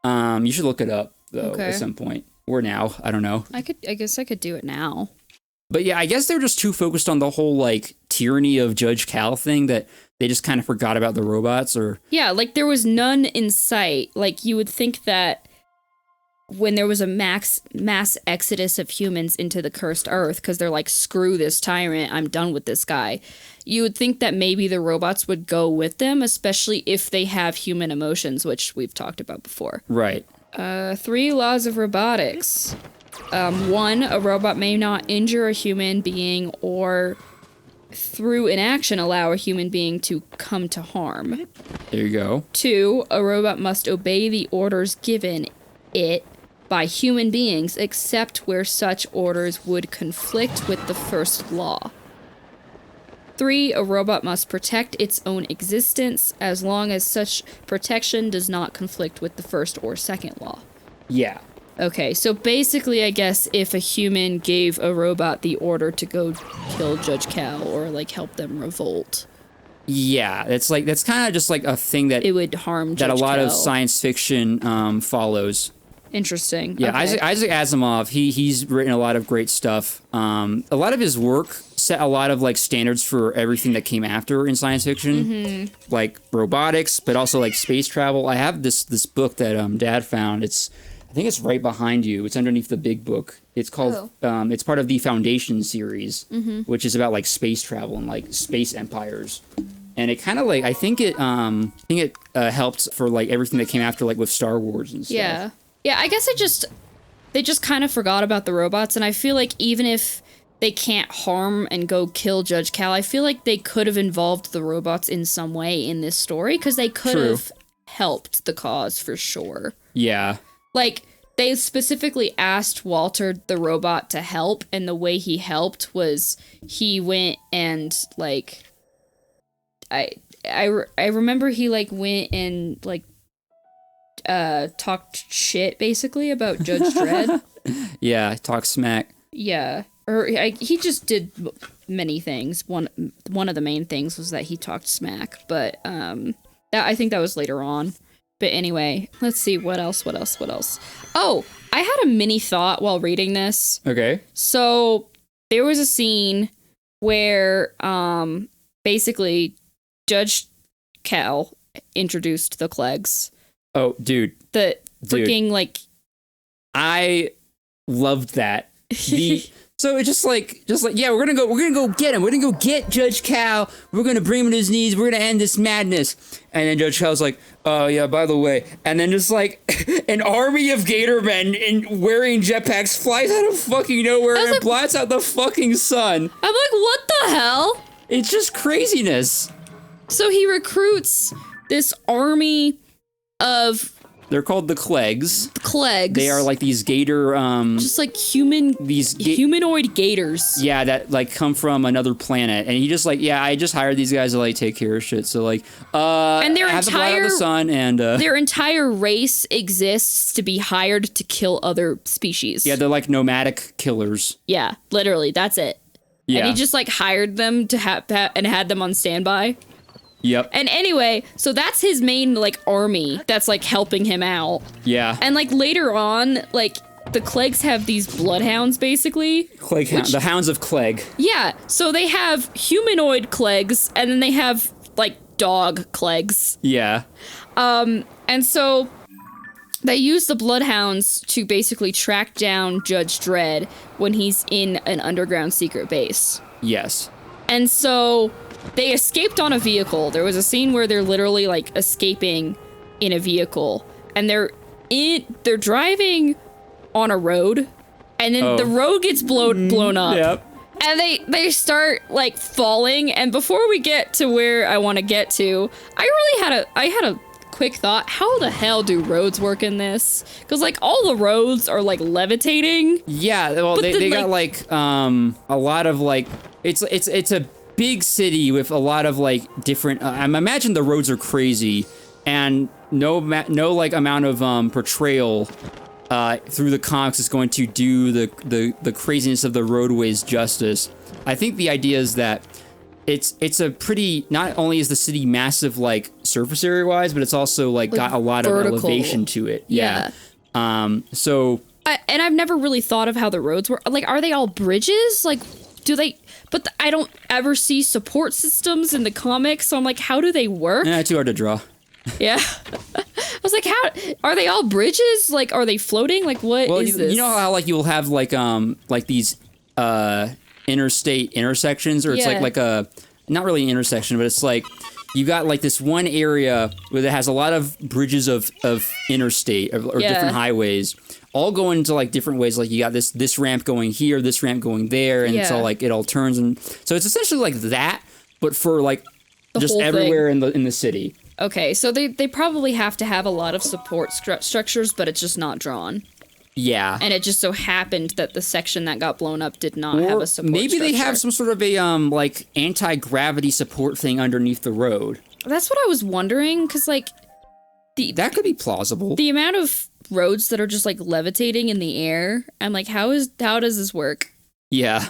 [SPEAKER 1] You should look it up though at some point. Or now. I don't know.
[SPEAKER 2] I guess I could do it now.
[SPEAKER 1] But yeah, I guess they're just too focused on the whole like tyranny of Judge Cal thing that they just kind of forgot about the robots
[SPEAKER 2] Yeah, like there was none in sight. Like you would think that when there was a mass exodus of humans into the cursed earth, because they're like, screw this tyrant, I'm done with this guy, you would think that maybe the robots would go with them, especially if they have human emotions, which we've talked about before.
[SPEAKER 1] Right.
[SPEAKER 2] 3 laws of robotics. 1, a robot may not injure a human being or through inaction allow a human being to come to harm.
[SPEAKER 1] There you go.
[SPEAKER 2] 2, a robot must obey the orders given it by human beings, except where such orders would conflict with the first law. 3, a robot must protect its own existence as long as such protection does not conflict with the first or second law.
[SPEAKER 1] Yeah.
[SPEAKER 2] Okay, so basically, I guess if a human gave a robot the order to go kill Judge Cal or like help them revolt.
[SPEAKER 1] Yeah, that's kind of just like a thing that
[SPEAKER 2] it would harm Judge
[SPEAKER 1] that a lot
[SPEAKER 2] Cal.
[SPEAKER 1] of science fiction follows.
[SPEAKER 2] Interesting.
[SPEAKER 1] Yeah,
[SPEAKER 2] okay.
[SPEAKER 1] Isaac Asimov, he's written a lot of great stuff. A lot of his work set a lot of like standards for everything that came after in science fiction, like robotics, but also like space travel. I have this book that Dad found. I think it's right behind you. It's underneath the big book. It's called it's part of the Foundation series, which is about like space travel and like space empires. And it kind of like I think it helped for like everything that came after, like with Star Wars and stuff.
[SPEAKER 2] Yeah, I guess they just kind of forgot about the robots, and I feel like even if they can't harm and go kill Judge Cal, I feel like they could have involved the robots in some way in this story, because they could have helped the cause for sure.
[SPEAKER 1] Yeah.
[SPEAKER 2] Like, they specifically asked Walter the robot to help, and the way he helped was he went and, like, I remember he, like, went and, like, talked shit basically about Judge Dredd.
[SPEAKER 1] Yeah, talk smack.
[SPEAKER 2] Yeah, or he just did many things. One of the main things was that he talked smack, but I think that was later on. But anyway, let's see, what else? Oh, I had a mini thought while reading this.
[SPEAKER 1] Okay.
[SPEAKER 2] So there was a scene where basically Judge Cal introduced the Clegs.
[SPEAKER 1] Oh, dude.
[SPEAKER 2] The freaking like
[SPEAKER 1] I loved that. So it's just like yeah, we're gonna go get him. We're gonna go get Judge Cal. We're gonna bring him to his knees. We're gonna end this madness. And then Judge Cal's like, oh yeah, by the way. And then just like an army of gator men wearing jetpacks flies out of fucking nowhere and blots out the fucking sun.
[SPEAKER 2] I'm like, what the hell?
[SPEAKER 1] It's just craziness.
[SPEAKER 2] So he recruits this army of...
[SPEAKER 1] They're called the Clegs.
[SPEAKER 2] The Clegs.
[SPEAKER 1] They are like these gator,
[SPEAKER 2] just like humanoid gators.
[SPEAKER 1] Yeah, that like come from another planet. And he just like, yeah, I just hired these guys to like take care of shit. So like,
[SPEAKER 2] and their
[SPEAKER 1] have to blot out the sun and
[SPEAKER 2] their entire race exists to be hired to kill other species.
[SPEAKER 1] Yeah, they're like nomadic killers.
[SPEAKER 2] Yeah, literally, that's it.
[SPEAKER 1] Yeah.
[SPEAKER 2] And he just like hired them to have and had them on standby.
[SPEAKER 1] Yep.
[SPEAKER 2] And anyway, so that's his main, like, army that's, like, helping him out.
[SPEAKER 1] Yeah.
[SPEAKER 2] And, like, later on, like, the Clegs have these bloodhounds, basically.
[SPEAKER 1] The Hounds of Clegg.
[SPEAKER 2] Yeah. So they have humanoid Clegs, and then they have, like, dog Clegs.
[SPEAKER 1] Yeah.
[SPEAKER 2] And so they use the bloodhounds to basically track down Judge Dredd when he's in an underground secret base.
[SPEAKER 1] Yes.
[SPEAKER 2] And so... they escaped on a vehicle. There was a scene where they're literally like escaping in a vehicle, and they're driving on a road, and then the road gets blown up.
[SPEAKER 1] Yep.
[SPEAKER 2] And they start like falling. And before we get to where I want to get to, I had a quick thought. How the hell do roads work in this? Because like all the roads are like levitating.
[SPEAKER 1] Yeah. Well, they got like a lot of like it's a big city with a lot of like different I imagine the roads are crazy, and no like amount of portrayal through the comics is going to do the craziness of the roadways justice. I think the idea is that it's a pretty, not only is the city massive like surface area wise, but it's also like got a lot
[SPEAKER 2] vertical.
[SPEAKER 1] Of elevation to it.
[SPEAKER 2] Yeah.
[SPEAKER 1] So
[SPEAKER 2] and I've never really thought of how the roads work. Like, are they all bridges? Like, do they... But I don't ever see support systems in the comics, so I'm like, how do they work?
[SPEAKER 1] Too hard to draw.
[SPEAKER 2] Yeah. I was like, how... Are they all bridges? Like, are they floating? Like, what is this?
[SPEAKER 1] You know how, like, you'll have, like these, interstate intersections, or it's like a... Not really an intersection, but it's like... You got, like, this one area where it has a lot of bridges of interstate, or different highways, all going into like different ways. Like you got this ramp going here, this ramp going there, and it's all like it all turns, and so it's essentially like that, but for like just everywhere in the city.
[SPEAKER 2] Okay, so they probably have to have a lot of support structures, but it's just not drawn.
[SPEAKER 1] Yeah,
[SPEAKER 2] and it just so happened that the section that got blown up did not have a support.
[SPEAKER 1] Maybe
[SPEAKER 2] structure.
[SPEAKER 1] They have some sort of a like anti-gravity support thing underneath the road.
[SPEAKER 2] That's what I was wondering, because like
[SPEAKER 1] that could be plausible.
[SPEAKER 2] The amount of roads that are just like levitating in the air, I'm like, how does this work?
[SPEAKER 1] Yeah.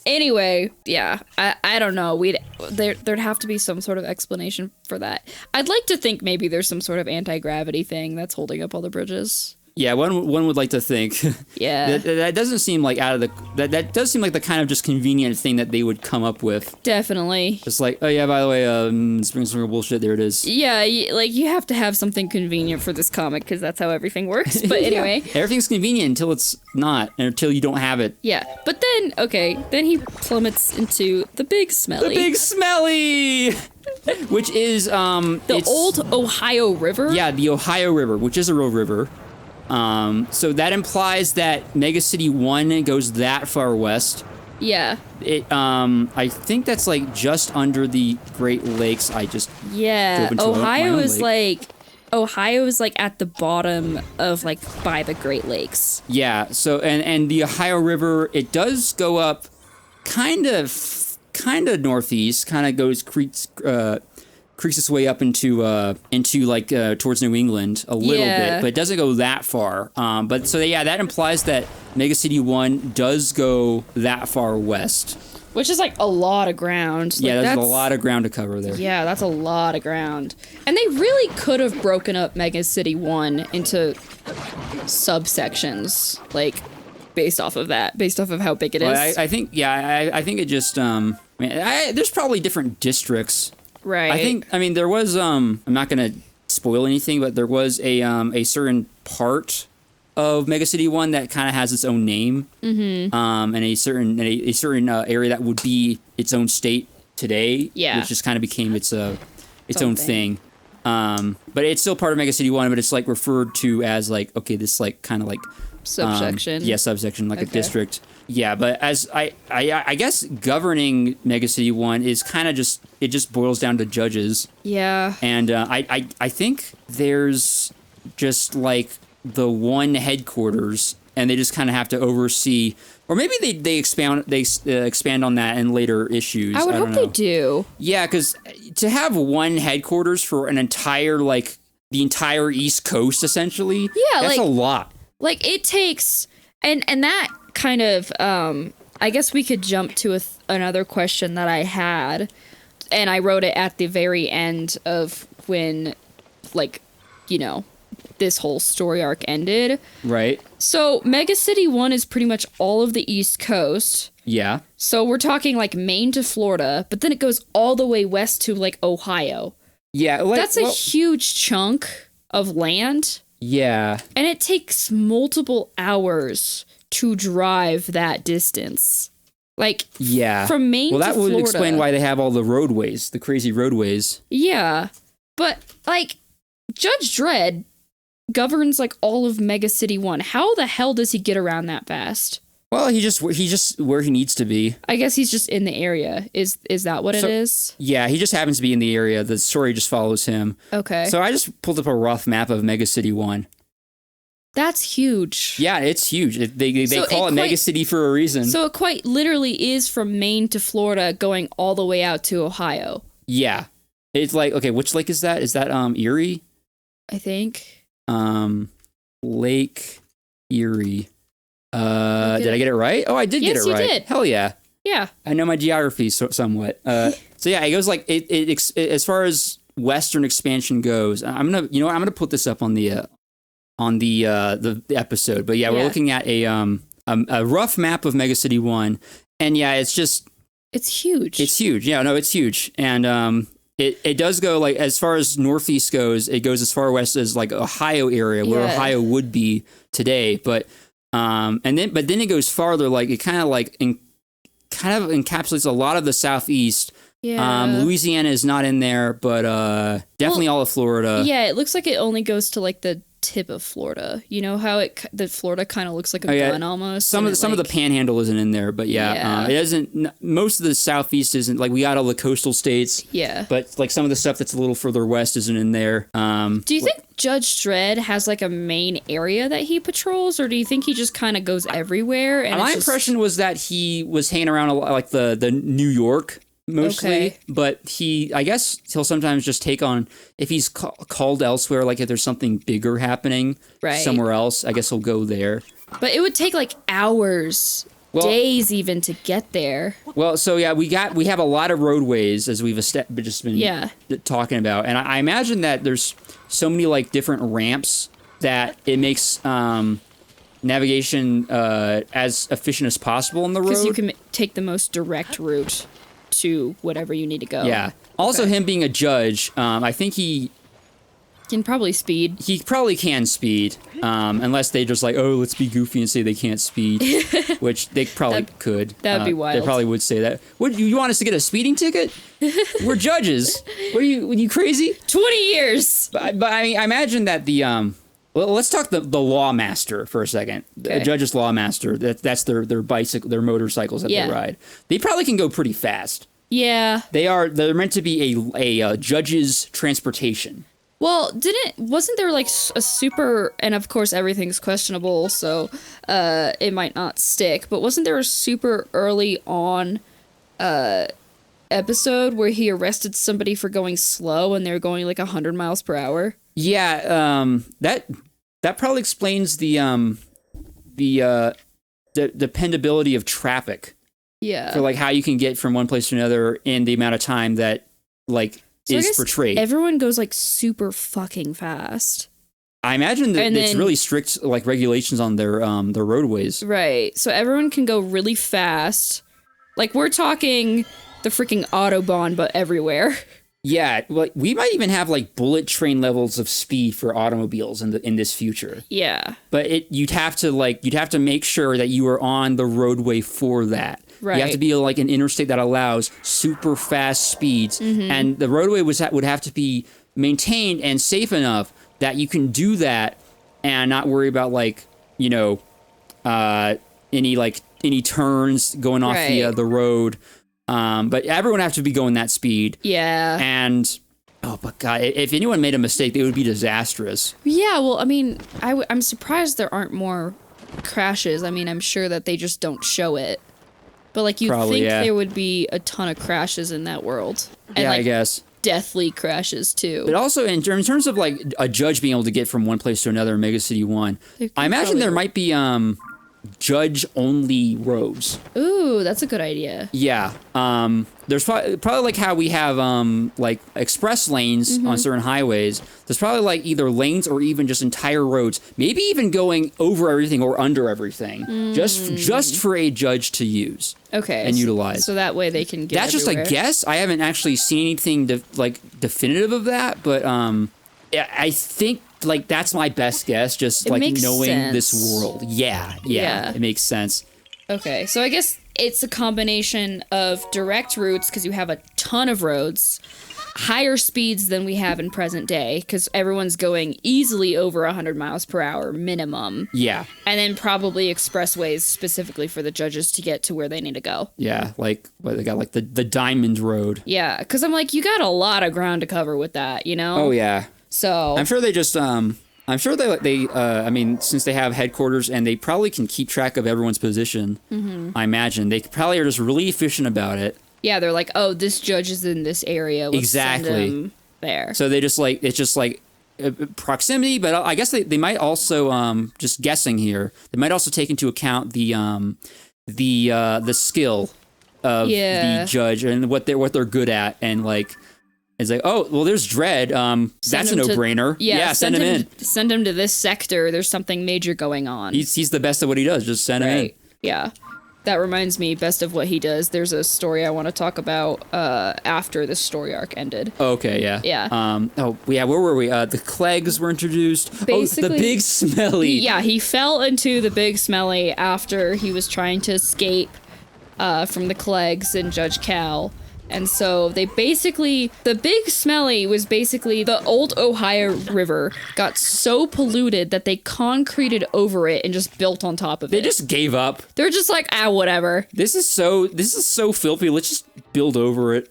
[SPEAKER 2] Anyway, yeah, I don't know. There'd have to be some sort of explanation for that. I'd like to think maybe there's some sort of anti-gravity thing that's holding up all the bridges.
[SPEAKER 1] Yeah, one would like to think.
[SPEAKER 2] Yeah.
[SPEAKER 1] that doesn't seem like that does seem like the kind of just convenient thing that they would come up with.
[SPEAKER 2] Definitely.
[SPEAKER 1] Just like, oh yeah, by the way, Springsteen bullshit, there it is.
[SPEAKER 2] Yeah, like you have to have something convenient for this comic because that's how everything works. But anyway.
[SPEAKER 1] Everything's convenient until it's not, and until you don't have it.
[SPEAKER 2] Yeah, but then he plummets into the Big Smelly.
[SPEAKER 1] The Big Smelly! Which is,
[SPEAKER 2] the old Ohio River?
[SPEAKER 1] Yeah, the Ohio River, which is a real river. So that implies that Mega City 1 goes that far west.
[SPEAKER 2] Yeah.
[SPEAKER 1] I think that's like just under the Great Lakes.
[SPEAKER 2] Ohio is like at the bottom of like by the Great Lakes.
[SPEAKER 1] Yeah. So and the Ohio River, it does go up kind of northeast, kind of goes creeks its way up into like towards New England a little bit, but it doesn't go that far. But so that implies that Mega City 1 does go that far west.
[SPEAKER 2] Which is like a lot of ground. Like,
[SPEAKER 1] Yeah, there's a lot of ground to cover there.
[SPEAKER 2] Yeah, that's a lot of ground. And they really could have broken up Mega City 1 into subsections, like, based off of how big it is.
[SPEAKER 1] Well, I think it just, there's probably different districts.
[SPEAKER 2] Right.
[SPEAKER 1] There was, I'm not going to spoil anything, but there was a certain part of Mega City 1 that kind of has its own name, and a certain area that would be its own state today, which just kind of became its own thing. But it's still part of Mega City 1, but it's like referred to as like, okay, this like kind of like
[SPEAKER 2] subsection.
[SPEAKER 1] Subsection, like a district. Yeah, but as I guess governing Mega City 1 is kind of just boils down to judges. Yeah. And I think there's just like the one headquarters, and they just kind of have to oversee, or maybe they expand on that in later issues.
[SPEAKER 2] I would hope they do.
[SPEAKER 1] Yeah, because to have one headquarters for an entire like the entire East Coast essentially, that's a lot.
[SPEAKER 2] Like it takes, and that kind of, I guess we could jump to another question that I had, and I wrote it at the very end of when, like, you know, this whole story arc ended. Right. So Mega City 1 is pretty much all of the East Coast. Yeah. So we're talking like Maine to Florida, but then it goes all the way west to like Ohio. Yeah. That's a huge chunk of land. Yeah. And it takes multiple hours to drive that distance. Like, from Maine to Florida. Well, that would explain
[SPEAKER 1] why they have all the roadways, the crazy roadways.
[SPEAKER 2] Yeah. But, like, Judge Dredd governs, like, all of Mega City 1. How the hell does he get around that fast?
[SPEAKER 1] Well, he's just where he needs to be.
[SPEAKER 2] I guess he's just in the area. Is that what it is?
[SPEAKER 1] Yeah, he just happens to be in the area. The story just follows him. Okay. So I just pulled up a rough map of Mega City 1.
[SPEAKER 2] That's huge.
[SPEAKER 1] Yeah, it's huge. They call it Mega City for a reason.
[SPEAKER 2] So it quite literally is from Maine to Florida going all the way out to Ohio.
[SPEAKER 1] Yeah. It's like, okay, which lake is that? Is that Erie?
[SPEAKER 2] I think.
[SPEAKER 1] Lake Erie. Did I get it right? Oh, I did get it right. Yes, you did. Hell yeah. Yeah. I know my geography somewhat. So yeah, it goes like it as far as Western expansion goes. I'm gonna put this up on the episode. But yeah, we're looking at a rough map of Mega City 1, and yeah, it's
[SPEAKER 2] huge.
[SPEAKER 1] It's huge. Yeah, no, it's huge, and it does go like as far as northeast goes. It goes as far west as like Ohio area, where Ohio would be today, but. Then it goes farther, like it kind of encapsulates a lot of the southeast. Yeah. Louisiana is not in there, but definitely all of Florida.
[SPEAKER 2] Yeah, it looks like it only goes to like the tip of Florida. You know how the Florida kind of looks like a gun almost.
[SPEAKER 1] Some of the Panhandle isn't in there, but it doesn't. Most of the southeast isn't. Like we got all the coastal states. Yeah. But like some of the stuff that's a little further west isn't in there.
[SPEAKER 2] Do you think Judge Dredd has like a main area that he patrols, or do you think he just kind of goes everywhere? And
[SPEAKER 1] my impression was that he was hanging around a lot, like the New York. Mostly, but I guess he'll sometimes just take on, if he's called elsewhere, like if there's something bigger happening somewhere else, I guess he'll go there.
[SPEAKER 2] But it would take like hours, days even to get there.
[SPEAKER 1] Well, so yeah, we have a lot of roadways as we've just been talking about, and I imagine that there's so many like different ramps that it makes navigation as efficient as possible on the road.
[SPEAKER 2] Because you can take the most direct route to whatever you need to go.
[SPEAKER 1] Yeah. Also, him being a judge, I think he
[SPEAKER 2] can probably speed.
[SPEAKER 1] He probably can speed, unless they just like, oh, let's be goofy and say they can't speed, which they probably could.
[SPEAKER 2] That'd be wild.
[SPEAKER 1] They probably would say that. What, you want us to get a speeding ticket? We're judges. What are you crazy?
[SPEAKER 2] 20 years.
[SPEAKER 1] But I mean, I imagine that the well, let's talk the law master for a second. Okay. The judge's law master. That's their bicycle, their motorcycles that they ride. They probably can go pretty fast. Yeah. They're meant to be a judge's transportation.
[SPEAKER 2] Well, wasn't there like a super, and of course everything's questionable, so it might not stick, but wasn't there a super early on episode where he arrested somebody for going slow and they were going like 100 miles per hour?
[SPEAKER 1] Yeah, that probably explains the dependability of traffic.
[SPEAKER 2] Yeah.
[SPEAKER 1] for like how you can get from one place to another in the amount of time that like
[SPEAKER 2] So I
[SPEAKER 1] is
[SPEAKER 2] guess
[SPEAKER 1] portrayed.
[SPEAKER 2] Everyone goes like super fucking fast.
[SPEAKER 1] I imagine that
[SPEAKER 2] And
[SPEAKER 1] it's
[SPEAKER 2] then-
[SPEAKER 1] really strict like regulations on their roadways.
[SPEAKER 2] Right. So everyone can go really fast. Like we're talking the freaking Autobahn, but everywhere.
[SPEAKER 1] Yeah, like we might even have like bullet train levels of speed for automobiles in this future.
[SPEAKER 2] Yeah.
[SPEAKER 1] But you'd have to make sure that you are on the roadway for that.
[SPEAKER 2] Right.
[SPEAKER 1] You have to be like an interstate that allows super fast speeds, and the roadway would have to be maintained and safe enough that you can do that and not worry about like any turns going off the road. But everyone has to be going that speed.
[SPEAKER 2] Yeah.
[SPEAKER 1] And but God, if anyone made a mistake, it would be disastrous.
[SPEAKER 2] Yeah, well, I mean, I'm surprised there aren't more crashes. I mean, I'm sure that they just don't show it. But like you
[SPEAKER 1] Probably,
[SPEAKER 2] think
[SPEAKER 1] yeah.
[SPEAKER 2] there would be a ton of crashes in that world. And
[SPEAKER 1] Yeah,
[SPEAKER 2] like
[SPEAKER 1] I guess.
[SPEAKER 2] deathly crashes too.
[SPEAKER 1] But also in terms of like a judge being able to get from one place to another in Mega City 1, I imagine there might be judge only roads.
[SPEAKER 2] Ooh, that's a good idea.
[SPEAKER 1] Yeah. There's probably like how we have like express lanes on certain highways. There's probably like either lanes or even just entire roads, maybe even going over everything or under everything, just for a judge to use.
[SPEAKER 2] Okay.
[SPEAKER 1] And utilize.
[SPEAKER 2] So that way they can get
[SPEAKER 1] That's
[SPEAKER 2] everywhere.
[SPEAKER 1] just a guess. I haven't actually seen anything definitive of that, but I think like that's my best guess. Just
[SPEAKER 2] It
[SPEAKER 1] like
[SPEAKER 2] makes
[SPEAKER 1] knowing this
[SPEAKER 2] sense.
[SPEAKER 1] world. Yeah, it makes sense.
[SPEAKER 2] Okay, so I guess it's a combination of direct routes because you have a ton of roads, higher speeds than we have in present day because everyone's going easily over 100 miles per hour minimum.
[SPEAKER 1] Yeah,
[SPEAKER 2] And then probably expressways specifically for the judges to get to where they need to go.
[SPEAKER 1] yeah. Like they got like the Diamond Road.
[SPEAKER 2] Yeah, because I'm like, you got a lot of ground to cover with that, you know?
[SPEAKER 1] Oh yeah.
[SPEAKER 2] So
[SPEAKER 1] I'm sure they just I'm sure they I mean, since they have headquarters and they probably can keep track of everyone's position. I imagine they probably are just really efficient about it.
[SPEAKER 2] yeah, they're like, oh, this judge is in this area. Let's send
[SPEAKER 1] Exactly.
[SPEAKER 2] him there.
[SPEAKER 1] So they just like it's just like proximity, but I guess they might also just guessing here. They might also take into account the skill of
[SPEAKER 2] Yeah.
[SPEAKER 1] the judge and what they're good at, and like it's like, oh well, there's Dredd. That's a
[SPEAKER 2] him to-
[SPEAKER 1] no-brainer. Yeah, send him in.
[SPEAKER 2] Send him to this sector. There's something major going on.
[SPEAKER 1] He's the best at what he does. Just send him in.
[SPEAKER 2] Right. Yeah. That reminds me, best of what he does. There's a story I want to talk about after this story arc ended.
[SPEAKER 1] Okay, yeah.
[SPEAKER 2] Yeah.
[SPEAKER 1] Where were we? The Clegs were introduced. The
[SPEAKER 2] Basically-
[SPEAKER 1] Big Smelly.
[SPEAKER 2] Yeah, he fell into the Big Smelly after he was trying to escape from the Clegs and Judge Cal. And so the Big Smelly was basically the old Ohio River got so polluted that they concreted over it and just built on top of
[SPEAKER 1] They
[SPEAKER 2] it.
[SPEAKER 1] just gave up.
[SPEAKER 2] They're just like, whatever.
[SPEAKER 1] This is so filthy. Let's just build over it.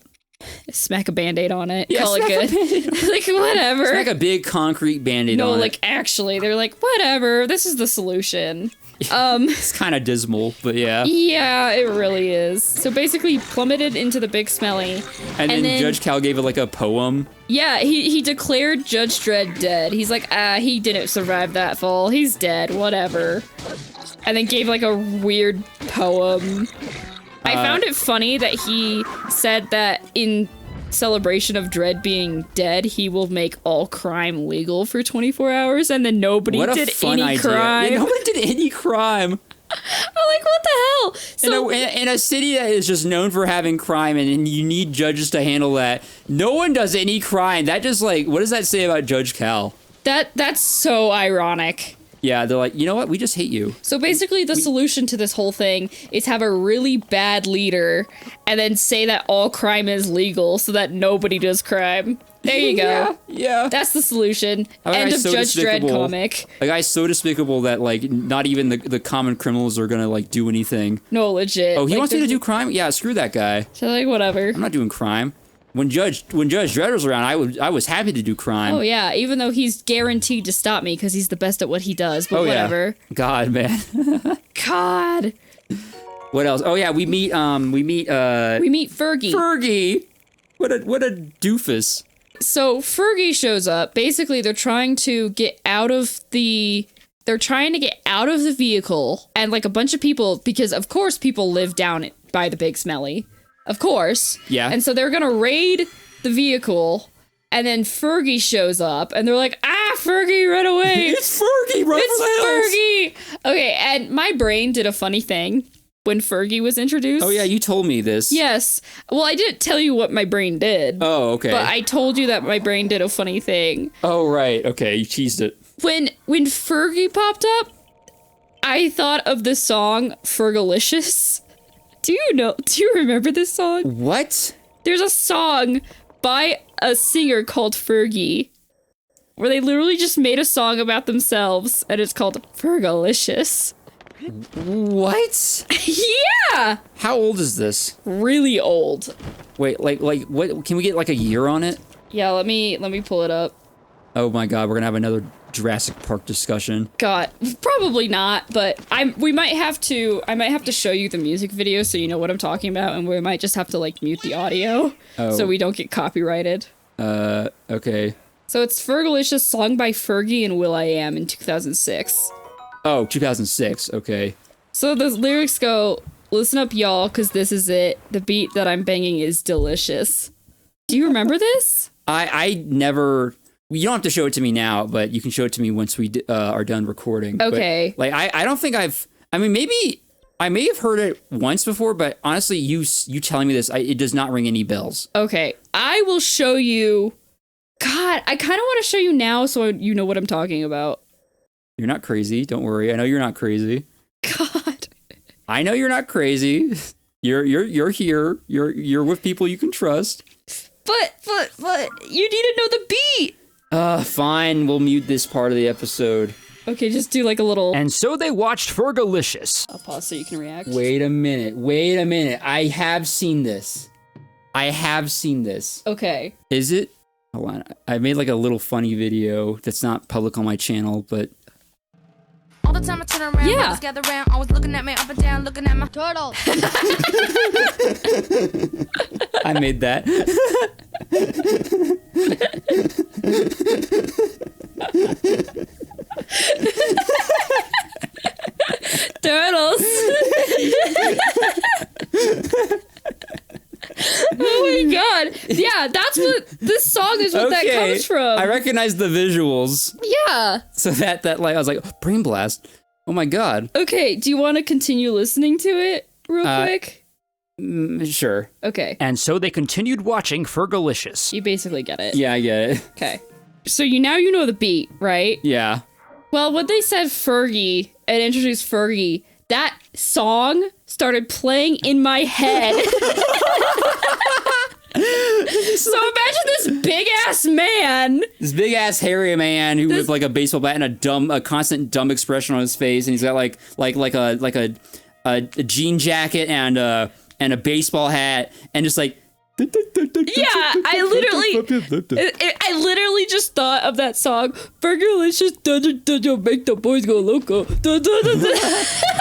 [SPEAKER 2] Smack a Band-Aid on it.
[SPEAKER 1] Yeah,
[SPEAKER 2] Call it
[SPEAKER 1] smack a
[SPEAKER 2] good. Like, whatever.
[SPEAKER 1] It's like a big concrete Band-Aid
[SPEAKER 2] No,
[SPEAKER 1] on
[SPEAKER 2] like,
[SPEAKER 1] it.
[SPEAKER 2] actually, they're like, whatever. This is the solution.
[SPEAKER 1] It's kind of dismal, but yeah.
[SPEAKER 2] Yeah, it really is. So basically, he plummeted into the Big Smelly.
[SPEAKER 1] And then Judge Cal gave it like a poem.
[SPEAKER 2] Yeah, he declared Judge Dredd dead. He's like, he didn't survive that fall. He's dead, whatever. And then gave like a weird poem. I found it funny that he said that in celebration of Dredd being dead, he will make all crime legal for 24 hours, and then nobody
[SPEAKER 1] What a
[SPEAKER 2] did
[SPEAKER 1] fun
[SPEAKER 2] any
[SPEAKER 1] idea.
[SPEAKER 2] crime.
[SPEAKER 1] Yeah, nobody did any crime.
[SPEAKER 2] I'm like, what the hell? So
[SPEAKER 1] in a city that is just known for having crime, and you need judges to handle that, no one does any crime. That just like, what does that say about Judge Cal?
[SPEAKER 2] that's so ironic.
[SPEAKER 1] Yeah, they're like, you know what? We just hate you.
[SPEAKER 2] So basically, the solution to this whole thing is have a really bad leader and then say that all crime is legal so that nobody does crime. There you go.
[SPEAKER 1] Yeah.
[SPEAKER 2] That's the solution.
[SPEAKER 1] Oh, that
[SPEAKER 2] End of
[SPEAKER 1] guy's so
[SPEAKER 2] Judge Dredd
[SPEAKER 1] despicable.
[SPEAKER 2] comic.
[SPEAKER 1] A guy's so despicable that like not even the common criminals are gonna like do anything.
[SPEAKER 2] No, legit.
[SPEAKER 1] Oh, he
[SPEAKER 2] Like,
[SPEAKER 1] wants me to
[SPEAKER 2] there's-
[SPEAKER 1] do crime? Yeah, screw that guy.
[SPEAKER 2] So like, whatever.
[SPEAKER 1] I'm not doing crime. When Judge Dredd was around, I was happy to do crime.
[SPEAKER 2] Oh yeah, even though he's guaranteed to stop me because he's the best at what he does. But whatever.
[SPEAKER 1] Yeah. God, man.
[SPEAKER 2] God.
[SPEAKER 1] What else? Oh yeah, we meet
[SPEAKER 2] We meet Fergie.
[SPEAKER 1] Fergie. What a doofus.
[SPEAKER 2] So Fergie shows up. Basically, they're trying to get out of the vehicle, and like a bunch of people, because of course people live down by the big smelly, of course.
[SPEAKER 1] Yeah.
[SPEAKER 2] And so they're gonna raid the vehicle, and then Fergie shows up, and they're like, Fergie, run away.
[SPEAKER 1] It's Fergie, run for the hills.
[SPEAKER 2] Fergie. Okay, and my brain did a funny thing when Fergie was introduced.
[SPEAKER 1] Oh, yeah, you told me this.
[SPEAKER 2] Yes. Well, I didn't tell you what my brain did.
[SPEAKER 1] Oh, okay.
[SPEAKER 2] But I told you that my brain did a funny thing.
[SPEAKER 1] Oh, right. Okay, you teased it.
[SPEAKER 2] When Fergie popped up, I thought of the song Fergee-licious. Do you remember this song?
[SPEAKER 1] What?
[SPEAKER 2] There's a song by a singer called Fergie where they literally just made a song about themselves, and it's called Fergee-licious.
[SPEAKER 1] What?
[SPEAKER 2] Yeah!
[SPEAKER 1] How old is this?
[SPEAKER 2] Really old.
[SPEAKER 1] Wait, like what? Can we get like a year on it?
[SPEAKER 2] Yeah, let me pull it up.
[SPEAKER 1] Oh my god, we're gonna have another Jurassic Park discussion.
[SPEAKER 2] God, probably not, but I might have to show you the music video so you know what I'm talking about, and we might just have to like mute the audio so we don't get copyrighted.
[SPEAKER 1] Okay.
[SPEAKER 2] So it's Fergee-licious, song by Fergie and will.i.am in 2006.
[SPEAKER 1] Oh, 2006, okay.
[SPEAKER 2] So the lyrics go, listen up y'all, cause this is it. The beat that I'm banging is delicious. Do you remember this?
[SPEAKER 1] I never... You don't have to show it to me now, but you can show it to me once we are done recording.
[SPEAKER 2] Okay.
[SPEAKER 1] But, like, I don't think I mean, maybe... I may have heard it once before, but honestly, you telling me this, it does not ring any bells.
[SPEAKER 2] Okay, I will show you... God, I kind of want to show you now so you know what I'm talking about.
[SPEAKER 1] You're not crazy. Don't worry. I know you're not crazy.
[SPEAKER 2] God.
[SPEAKER 1] I know you're not crazy. You're here. You're with people you can trust.
[SPEAKER 2] But you need to know the beat.
[SPEAKER 1] Fine. We'll mute this part of the episode.
[SPEAKER 2] Okay, just do like a little...
[SPEAKER 3] And so they watched Fergee-licious.
[SPEAKER 2] I'll pause so you can react.
[SPEAKER 1] Wait a minute. I have seen this.
[SPEAKER 2] Okay.
[SPEAKER 1] Is it? Hold on. I made like a little funny video that's not public on my channel, but...
[SPEAKER 4] All the time I turn around,
[SPEAKER 2] Yeah.
[SPEAKER 4] brothers gather around, always looking at me up and down, looking at my turtle.
[SPEAKER 1] I made that.
[SPEAKER 2] Turtles. Oh my god. Yeah, that's what this song is what that comes from.
[SPEAKER 1] I recognize the visuals.
[SPEAKER 2] Yeah.
[SPEAKER 1] So that like I was like, brain blast. Oh my god.
[SPEAKER 2] Okay, do you want to continue listening to it real quick?
[SPEAKER 1] Sure.
[SPEAKER 2] Okay.
[SPEAKER 3] And so they continued watching Fergee-licious.
[SPEAKER 2] You basically get it.
[SPEAKER 1] Yeah, I get it.
[SPEAKER 2] Okay. So you know the beat, right?
[SPEAKER 1] Yeah.
[SPEAKER 2] Well, when they said Fergie and introduced Fergie, that song started playing in my head. So imagine this big ass man.
[SPEAKER 1] This big ass hairy man who with like a baseball bat and a constant dumb expression on his face, and he's got like a jean jacket and a baseball hat, and just like
[SPEAKER 2] Yeah, I literally just thought of that song. Fergee-licious make the boys go loco.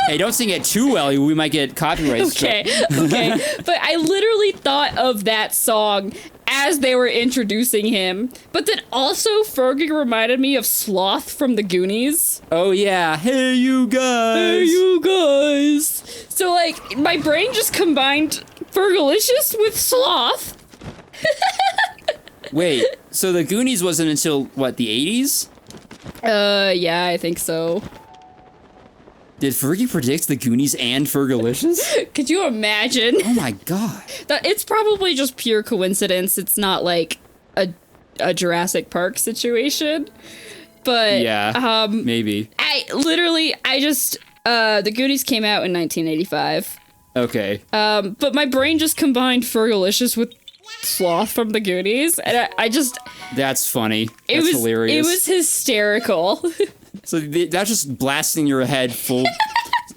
[SPEAKER 1] Hey, don't sing it too well. We might get copyright
[SPEAKER 2] Okay. But I literally thought of that song as they were introducing him. But then also Fergie reminded me of Sloth from the Goonies.
[SPEAKER 1] Oh yeah. Hey you guys.
[SPEAKER 2] So like my brain just combined Fergee-licious with Sloth.
[SPEAKER 1] Wait, so the Goonies wasn't until what, the 80s?
[SPEAKER 2] Yeah, I think so.
[SPEAKER 1] Did Fergie predict the Goonies and Fergee-licious?
[SPEAKER 2] Could you imagine?
[SPEAKER 1] Oh my god.
[SPEAKER 2] It's probably just pure coincidence. It's not like a Jurassic Park situation. But
[SPEAKER 1] Yeah, maybe.
[SPEAKER 2] The Goonies came out in 1985.
[SPEAKER 1] Okay.
[SPEAKER 2] But my brain just combined Fergee-licious with Sloth from the Goonies, and I just...
[SPEAKER 1] That's funny. That's hilarious.
[SPEAKER 2] It was hysterical.
[SPEAKER 1] So that's just blasting your head full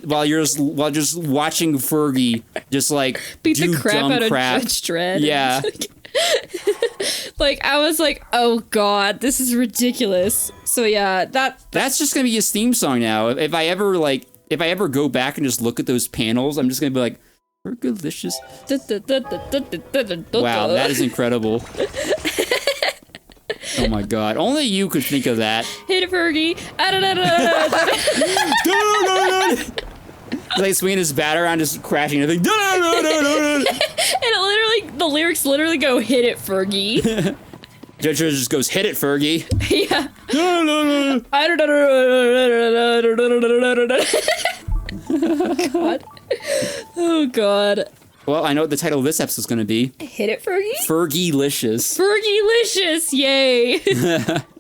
[SPEAKER 1] while just watching Fergie just like
[SPEAKER 2] Beat
[SPEAKER 1] do
[SPEAKER 2] the crap
[SPEAKER 1] dumb
[SPEAKER 2] out
[SPEAKER 1] crap.
[SPEAKER 2] of Judge Dredd.
[SPEAKER 1] Yeah.
[SPEAKER 2] Like, I was like, oh god, this is ridiculous. So yeah,
[SPEAKER 1] That's just gonna be his theme song now. If I ever go back and just look at those panels, I'm just gonna be like, Fergee-licious. Wow, that is incredible. Oh my god, only you could think of that.
[SPEAKER 2] Hit it, Fergie.
[SPEAKER 1] like swinging his bat around, just crashing. And like, no.
[SPEAKER 2] And it literally, the lyrics literally go, "Hit it, Fergie."
[SPEAKER 1] Judge Dredd just goes, "Hit it, Fergie."
[SPEAKER 2] Yeah. I don't know. God. Oh God.
[SPEAKER 1] Well, I know what the title of this episode is going to be.
[SPEAKER 2] Hit it, Fergie?
[SPEAKER 1] Fergee-licious.
[SPEAKER 2] Fergee-licious, yay.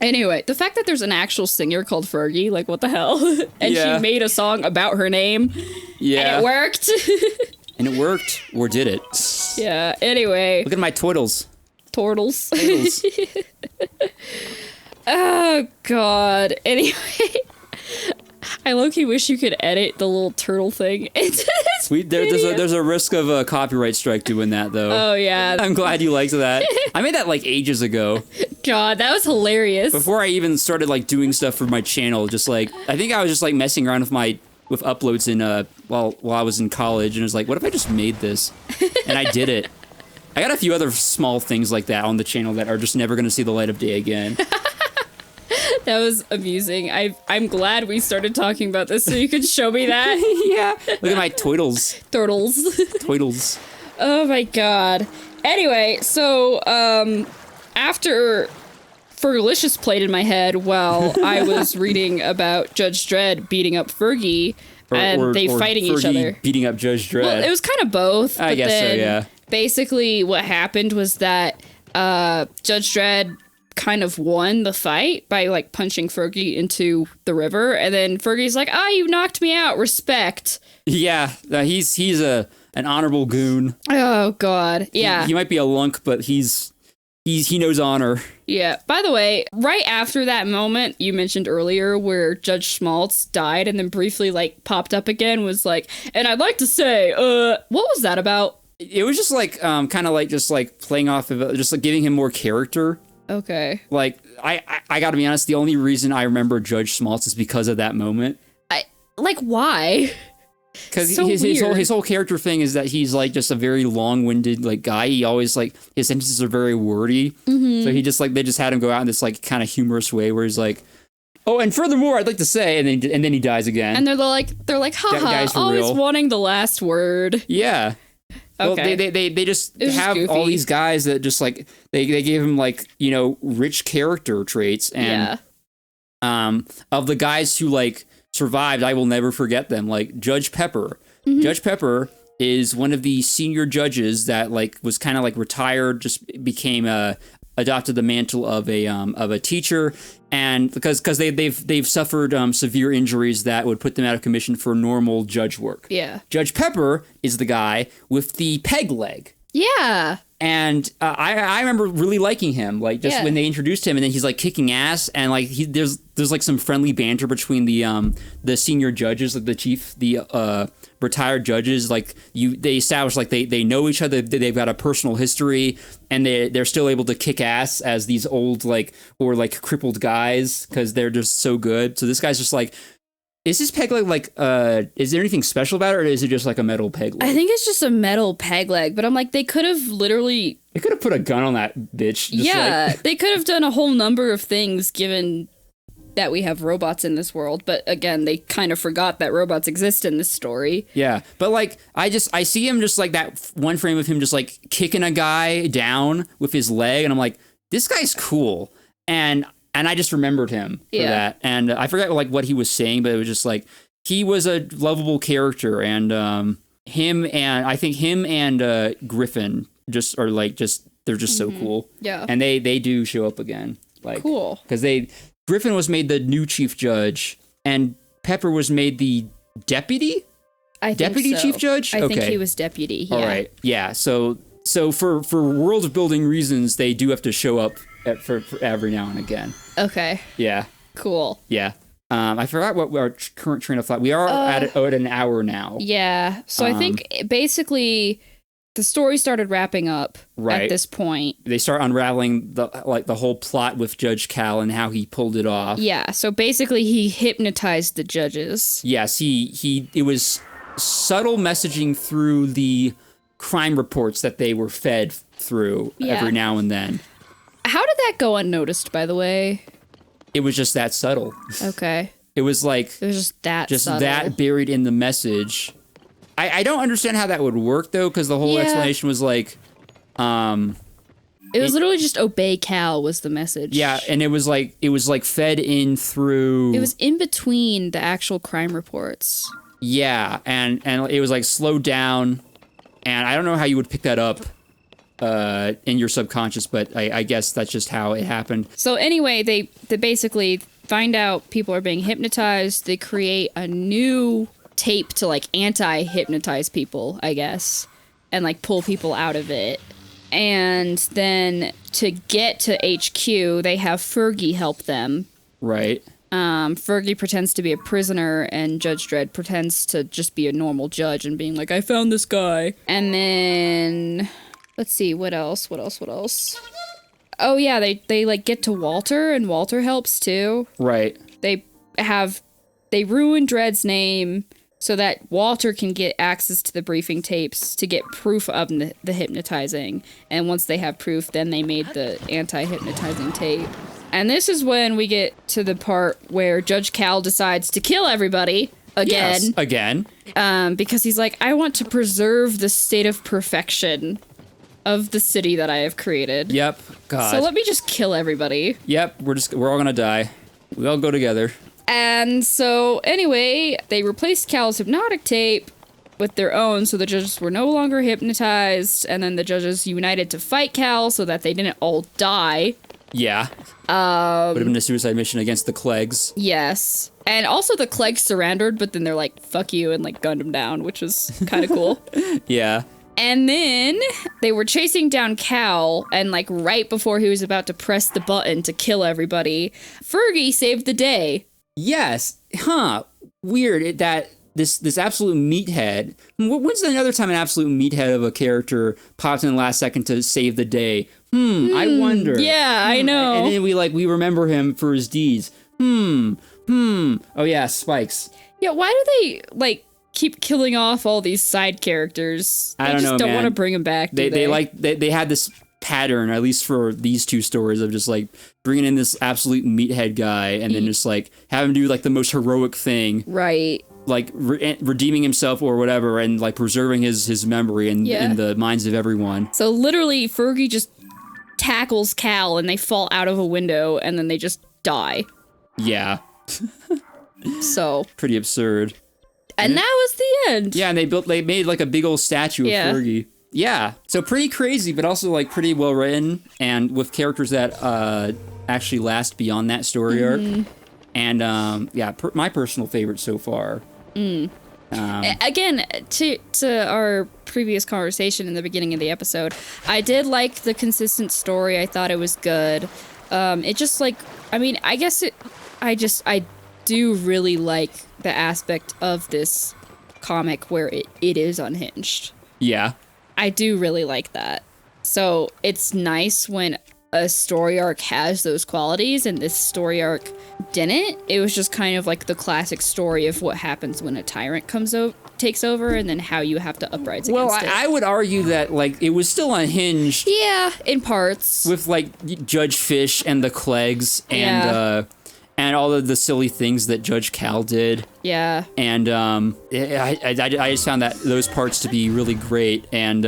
[SPEAKER 2] Anyway, the fact that there's an actual singer called Fergie, like, what the hell? And
[SPEAKER 1] Yeah.
[SPEAKER 2] she made a song about her name.
[SPEAKER 1] Yeah.
[SPEAKER 2] And it worked.
[SPEAKER 1] And it worked, or did it?
[SPEAKER 2] Yeah, anyway.
[SPEAKER 1] Look at my twiddles.
[SPEAKER 2] Turtles.
[SPEAKER 1] Twiddles.
[SPEAKER 2] Oh, God. Anyway. I low-key wish you could edit the little turtle thing into this
[SPEAKER 1] There's a risk of a copyright strike doing that, though.
[SPEAKER 2] Oh, yeah.
[SPEAKER 1] I'm glad you liked that. I made that like ages ago.
[SPEAKER 2] God, that was hilarious.
[SPEAKER 1] Before I even started like doing stuff for my channel, just like I think I was just like messing around with uploads in while I was in college, and it was like, what if I just made this? And I did it. I got a few other small things like that on the channel that are just never going to see the light of day again.
[SPEAKER 2] That was amusing. I'm glad we started talking about this so you could show me that.
[SPEAKER 1] Yeah. Look at my twiddles.
[SPEAKER 2] Turtles.
[SPEAKER 1] Twiddles.
[SPEAKER 2] Oh my God. Anyway, so after Fergee-licious played in my head while I was reading about Judge Dredd beating up Fergie and they fighting each
[SPEAKER 1] Fergie
[SPEAKER 2] other.
[SPEAKER 1] beating up Judge Dredd.
[SPEAKER 2] Well, it was kind of both.
[SPEAKER 1] I
[SPEAKER 2] but
[SPEAKER 1] guess so,
[SPEAKER 2] then
[SPEAKER 1] yeah.
[SPEAKER 2] Basically, what happened was that Judge Dredd kind of won the fight by like punching Fergie into the river, and then Fergie's like, you knocked me out, respect.
[SPEAKER 1] Yeah, he's an honorable goon.
[SPEAKER 2] Oh God, yeah.
[SPEAKER 1] He might be a lunk, but he knows honor.
[SPEAKER 2] Yeah. By the way, right after that moment you mentioned earlier where Judge Schmaltz died and then briefly like popped up again, was like, and I'd like to say, what was that about?
[SPEAKER 1] It was just like kind of like just like playing off of it, just like giving him more character.
[SPEAKER 2] Okay.
[SPEAKER 1] Like I got to be honest, the only reason I remember Judge Schmaltz is because of that moment.
[SPEAKER 2] Why?
[SPEAKER 1] Because
[SPEAKER 2] So
[SPEAKER 1] his whole character thing is that he's like just a very long-winded like guy. He always like his sentences are very wordy. Mm-hmm. So he just like they just had him go out in this like kind of humorous way where he's like, oh, and furthermore, I'd like to say, and then he dies again.
[SPEAKER 2] And they're like, haha,
[SPEAKER 1] guy's for
[SPEAKER 2] always
[SPEAKER 1] real.
[SPEAKER 2] wanting the last word.
[SPEAKER 1] Yeah. Well,
[SPEAKER 2] Okay.
[SPEAKER 1] they just
[SPEAKER 2] was
[SPEAKER 1] have
[SPEAKER 2] just
[SPEAKER 1] all
[SPEAKER 2] goofy.
[SPEAKER 1] these guys that just like they gave him like rich character traits and of the guys who like survived, I will never forget them. Like Judge Pepper.
[SPEAKER 2] Mm-hmm.
[SPEAKER 1] Judge Pepper is one of the senior judges that like was kind of like retired, just became adopted the mantle of a teacher, and because they've suffered severe injuries that would put them out of commission for normal judge work.
[SPEAKER 2] Yeah.
[SPEAKER 1] Judge Pepper is the guy with the peg leg.
[SPEAKER 2] Yeah.
[SPEAKER 1] And I remember really liking him, like just
[SPEAKER 2] Yeah.
[SPEAKER 1] when they introduced him, and then he's like kicking ass, and like there's like some friendly banter between the senior judges, like the chief, the retired judges, like they establish like they know each other, they've got a personal history, and they're still able to kick ass as these old like or like crippled guys because they're just so good. So this guy's just like, is this peg leg like is there anything special about it, or is it just like a metal peg leg?
[SPEAKER 2] I think it's just a metal peg leg, but I'm like, they could have literally...
[SPEAKER 1] They could have put a gun on that bitch.
[SPEAKER 2] Yeah,
[SPEAKER 1] like...
[SPEAKER 2] they could have done a whole number of things given that we have robots in this world, but again, they kind of forgot that robots exist in this story.
[SPEAKER 1] Yeah, but like I see him just like that one frame of him just like kicking a guy down with his leg, and I'm like, this guy's cool, and I just remembered him for that, and I forget like what he was saying, but it was just like he was a lovable character, and him and Griffin just are like they're just so cool.
[SPEAKER 2] Yeah,
[SPEAKER 1] and they do show up again, like
[SPEAKER 2] cool,
[SPEAKER 1] because Griffin was made the new chief judge, and Pepper was made the deputy.
[SPEAKER 2] I think
[SPEAKER 1] Deputy
[SPEAKER 2] so.
[SPEAKER 1] Chief Judge?
[SPEAKER 2] I think
[SPEAKER 1] Okay.
[SPEAKER 2] he was deputy. Yeah.
[SPEAKER 1] All right. Yeah. So for world building reasons, they do have to show up for every now and again.
[SPEAKER 2] Okay.
[SPEAKER 1] Yeah.
[SPEAKER 2] Cool.
[SPEAKER 1] Yeah. I forgot what our current train of thought. We are at an hour now.
[SPEAKER 2] Yeah. So I think basically the story started wrapping up at this point.
[SPEAKER 1] They start unraveling the whole plot with Judge Cal and how he pulled it off.
[SPEAKER 2] Yeah. So basically he hypnotized the judges.
[SPEAKER 1] Yes, it was subtle messaging through the crime reports that they were fed through every now and then.
[SPEAKER 2] How did that go unnoticed, by the way?
[SPEAKER 1] It was just that subtle.
[SPEAKER 2] Okay.
[SPEAKER 1] It was like
[SPEAKER 2] It was just that subtle.
[SPEAKER 1] that buried in the message I don't understand how that would work though, because the whole
[SPEAKER 2] Yeah.
[SPEAKER 1] explanation was like,
[SPEAKER 2] It was literally just obey Cal was the message.
[SPEAKER 1] yeah, and it was like fed in through.
[SPEAKER 2] It was in between the actual crime reports.
[SPEAKER 1] Yeah, and it was like slowed down, and I don't know how you would pick that up in your subconscious, but I guess that's just how it happened.
[SPEAKER 2] So anyway, they basically find out people are being hypnotized. They create a new tape to like anti-hypnotize people, I guess, and like pull people out of it. And then to get to HQ, they have Fergie help them.
[SPEAKER 1] Right.
[SPEAKER 2] Fergie pretends to be a prisoner, and Judge Dredd pretends to just be a normal judge and being like, I found this guy. And then, let's see, what else? Oh yeah, they like get to Walter, and Walter helps too.
[SPEAKER 1] Right.
[SPEAKER 2] They ruin Dredd's name so that Walter can get access to the briefing tapes to get proof of the hypnotizing. And once they have proof, then they made the anti-hypnotizing tape. And this is when we get to the part where Judge Cal decides to kill everybody again.
[SPEAKER 1] Yes, again.
[SPEAKER 2] Because he's like, I want to preserve the state of perfection of the city that I have created.
[SPEAKER 1] Yep. God.
[SPEAKER 2] So let me just kill everybody.
[SPEAKER 1] Yep. We're all gonna die. We all go together.
[SPEAKER 2] And so, anyway, they replaced Cal's hypnotic tape with their own, so the judges were no longer hypnotized, and then the judges united to fight Cal so that they didn't all die.
[SPEAKER 1] Yeah. Would have been a suicide mission against the Clegs.
[SPEAKER 2] Yes. And also the Clegs surrendered, but then they're like, fuck you, and like gunned him down, which was kind of cool.
[SPEAKER 1] Yeah.
[SPEAKER 2] And then they were chasing down Cal, and like right before he was about to press the button to kill everybody, Fergie saved the day.
[SPEAKER 1] Yes. Huh. Weird that this absolute meathead. When's another time an absolute meathead of a character pops in the last second to save the day? I wonder.
[SPEAKER 2] Yeah, I know.
[SPEAKER 1] And then we remember him for his deeds. Oh yeah, Spikes.
[SPEAKER 2] Yeah, why do they like keep killing off all these side characters?
[SPEAKER 1] I don't know,
[SPEAKER 2] just don't
[SPEAKER 1] man.
[SPEAKER 2] want to bring them back.
[SPEAKER 1] They had this pattern, at least for these two stories, of just like bringing in this absolute meathead guy and then just like have him do like the most heroic thing,
[SPEAKER 2] right?
[SPEAKER 1] Like redeeming himself or whatever, and like preserving his memory in the minds of everyone.
[SPEAKER 2] So literally, Fergie just tackles Cal and they fall out of a window and then they just die.
[SPEAKER 1] Yeah.
[SPEAKER 2] So
[SPEAKER 1] Pretty absurd.
[SPEAKER 2] and that was the end.
[SPEAKER 1] Yeah, and they made like a big old statue of Fergie. Yeah, so pretty crazy, but also like pretty well written, and with characters that actually last beyond that story arc. And my personal favorite so far.
[SPEAKER 2] Again, to our previous conversation in the beginning of the episode, I did like the consistent story. I thought it was good. It just like, I mean, I guess I do really like the aspect of this comic where it is unhinged.
[SPEAKER 1] Yeah.
[SPEAKER 2] I do really like that. So it's nice when a story arc has those qualities, and this story arc didn't. It was just kind of like the classic story of what happens when a tyrant takes over, and then how you have to uprise
[SPEAKER 1] Well,
[SPEAKER 2] against it.
[SPEAKER 1] I would argue that like it was still unhinged
[SPEAKER 2] Yeah, in parts.
[SPEAKER 1] with like Judge Fish and the Clegs and all of the silly things that Judge Cal did.
[SPEAKER 2] Yeah.
[SPEAKER 1] And I just found those parts to be really great. And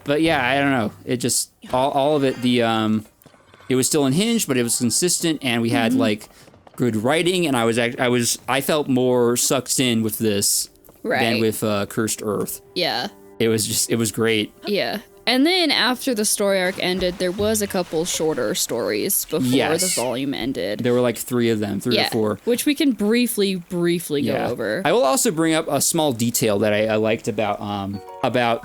[SPEAKER 1] but yeah, I don't know. It just all of it. It was still unhinged, but it was consistent, and we had like good writing. And I felt more sucked in with this than with Cursed Earth.
[SPEAKER 2] Yeah.
[SPEAKER 1] It was great.
[SPEAKER 2] Yeah. And then after the story arc ended, there was a couple shorter stories before the volume ended.
[SPEAKER 1] There were like three of them, three or four.
[SPEAKER 2] Which we can briefly go over.
[SPEAKER 1] I will also bring up a small detail that I liked about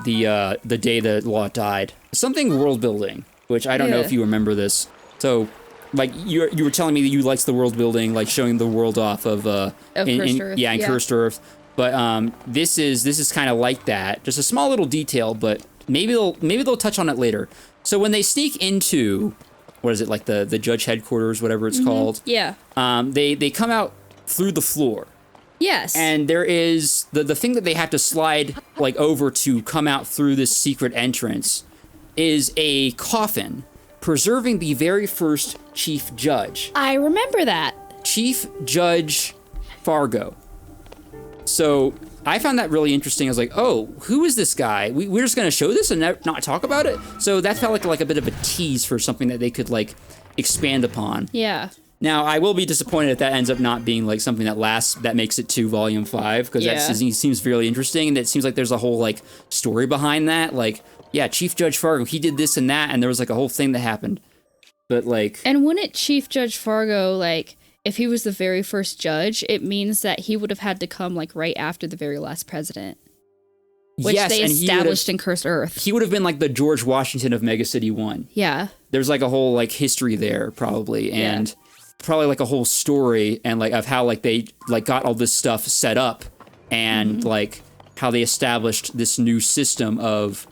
[SPEAKER 1] the day the law died. Something world building, which I don't know if you remember this. So, like you were telling me that you liked the world building, like showing the world off of
[SPEAKER 2] Cursed Earth.
[SPEAKER 1] in Cursed Earth. But this is kind of like that. Just a small little detail, but maybe they'll touch on it later. So when they sneak into, what is it, like the judge headquarters, whatever it's called?
[SPEAKER 2] Yeah.
[SPEAKER 1] They come out through the floor.
[SPEAKER 2] Yes.
[SPEAKER 1] And there is the thing that they have to slide like over to come out through this secret entrance is a coffin preserving the very first chief judge.
[SPEAKER 2] I remember that.
[SPEAKER 1] Chief Judge Fargo. So I found that really interesting. I was like, oh, who is this guy? We're just going to show this and not talk about it? So that felt like a bit of a tease for something that they could, like, expand upon.
[SPEAKER 2] Yeah.
[SPEAKER 1] Now, I will be disappointed if that ends up not being, like, something that makes it to Volume 5, because that seems really interesting, and it seems like there's a whole, like, story behind that. Like, yeah, Chief Judge Fargo, he did this and that, and there was, like, a whole thing that happened. But, like...
[SPEAKER 2] And wouldn't Chief Judge Fargo, like, if he was the very first judge, it means that he would have had to come, like, right after the very last president. Which they established in Cursed Earth.
[SPEAKER 1] He would have been, like, the George Washington of Mega City 1.
[SPEAKER 2] Yeah.
[SPEAKER 1] There's, like, a whole, like, history there, probably, and... probably like a whole story and like of how like they like got all this stuff set up and like how they established this new system of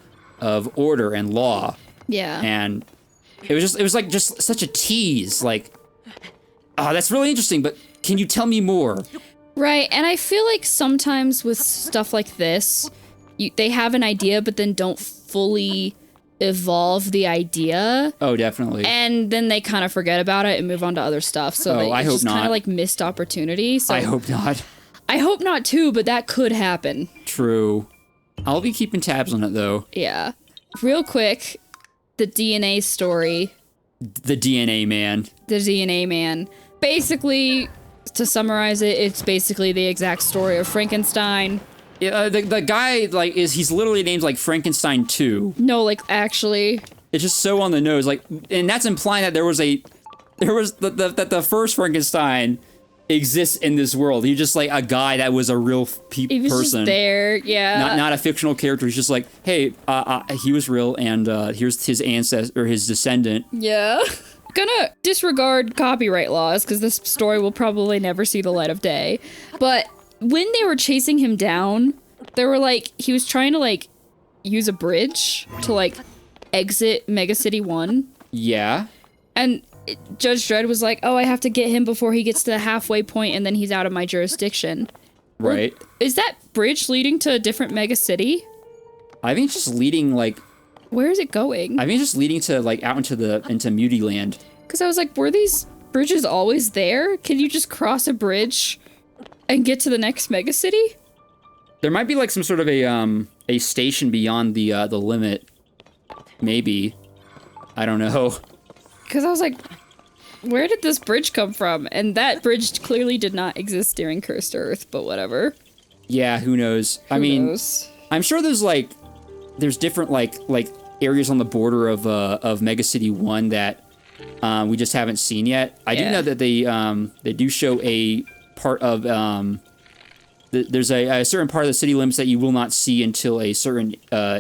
[SPEAKER 1] order and law.
[SPEAKER 2] Yeah.
[SPEAKER 1] And it was like just such a tease. Like, oh, that's really interesting, but can you tell me more?
[SPEAKER 2] Right, and I feel like sometimes with stuff like this, they have an idea but then don't fully evolve the idea.
[SPEAKER 1] Oh, definitely.
[SPEAKER 2] And then they kind of forget about it and move on to other stuff. So
[SPEAKER 1] I hope
[SPEAKER 2] just
[SPEAKER 1] not.
[SPEAKER 2] Kind of like missed opportunity. So
[SPEAKER 1] I hope not.
[SPEAKER 2] I hope not too, but that could happen.
[SPEAKER 1] True. I'll be keeping tabs on it though.
[SPEAKER 2] Yeah. Real quick, the DNA story.
[SPEAKER 1] The DNA man.
[SPEAKER 2] The DNA man. Basically, to summarize it, it's basically the exact story of Frankenstein.
[SPEAKER 1] Yeah, the guy like he's literally named like Frankenstein 2.
[SPEAKER 2] No, like actually.
[SPEAKER 1] It's just so on the nose, like, and that's implying that there was the first Frankenstein exists in this world. He's just like a guy that was a real
[SPEAKER 2] He was
[SPEAKER 1] person.
[SPEAKER 2] Just there, yeah.
[SPEAKER 1] Not a fictional character. He's just like, hey, he was real, and here's his ancestor or his descendant.
[SPEAKER 2] Yeah. Gonna disregard copyright laws because this story will probably never see the light of day. But when they were chasing him down, they were like, he was trying to like use a bridge to like exit Mega City 1.
[SPEAKER 1] Yeah.
[SPEAKER 2] And Judge Dredd was like, oh, I have to get him before he gets to the halfway point and then he's out of my jurisdiction.
[SPEAKER 1] Right.
[SPEAKER 2] Well, is that bridge leading to a different Mega City?
[SPEAKER 1] I think it's just leading like...
[SPEAKER 2] Where is it going?
[SPEAKER 1] I think it's just leading to like out into Mutiland.
[SPEAKER 2] Because I was like, were these bridges always there? Can you just cross a bridge and get to the next Mega City?
[SPEAKER 1] There might be like some sort of a station beyond the limit. Maybe. I don't know.
[SPEAKER 2] Because I was like, where did this bridge come from? And that bridge clearly did not exist during Cursed Earth, but whatever.
[SPEAKER 1] Yeah, who knows?
[SPEAKER 2] Who knows?
[SPEAKER 1] I'm sure there's different like areas on the border of Mega City 1 that we just haven't seen yet. I do know that they do show a part of there's a certain part of the city limits that you will not see until a certain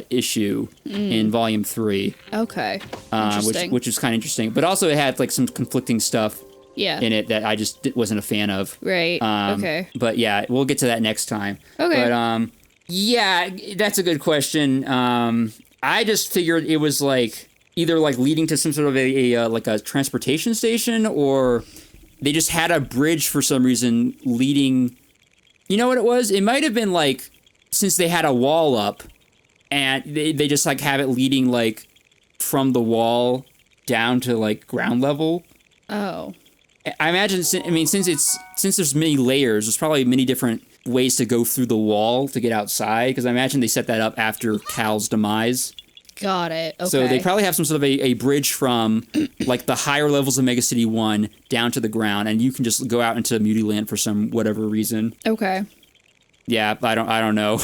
[SPEAKER 1] issue in Volume 3.
[SPEAKER 2] Okay. Interesting.
[SPEAKER 1] Which is kind of interesting. But also it had like some conflicting stuff in it that I just wasn't a fan of.
[SPEAKER 2] Right. Okay.
[SPEAKER 1] But yeah, we'll get to that next time.
[SPEAKER 2] Okay.
[SPEAKER 1] But yeah, that's a good question. I just figured it was like either like leading to some sort of a transportation station, or they just had a bridge for some reason leading. You know what it was? It might have been like, since they had a wall up and they just like have it leading like from the wall down to like ground level.
[SPEAKER 2] Oh.
[SPEAKER 1] I imagine, since there's many layers, there's probably many different ways to go through the wall to get outside, because I imagine they set that up after Cal's demise.
[SPEAKER 2] Got it. Okay.
[SPEAKER 1] So they probably have some sort of a bridge from like the higher levels of Mega City 1 down to the ground, and you can just go out into Mutiland for some whatever reason.
[SPEAKER 2] Okay.
[SPEAKER 1] Yeah, I don't know.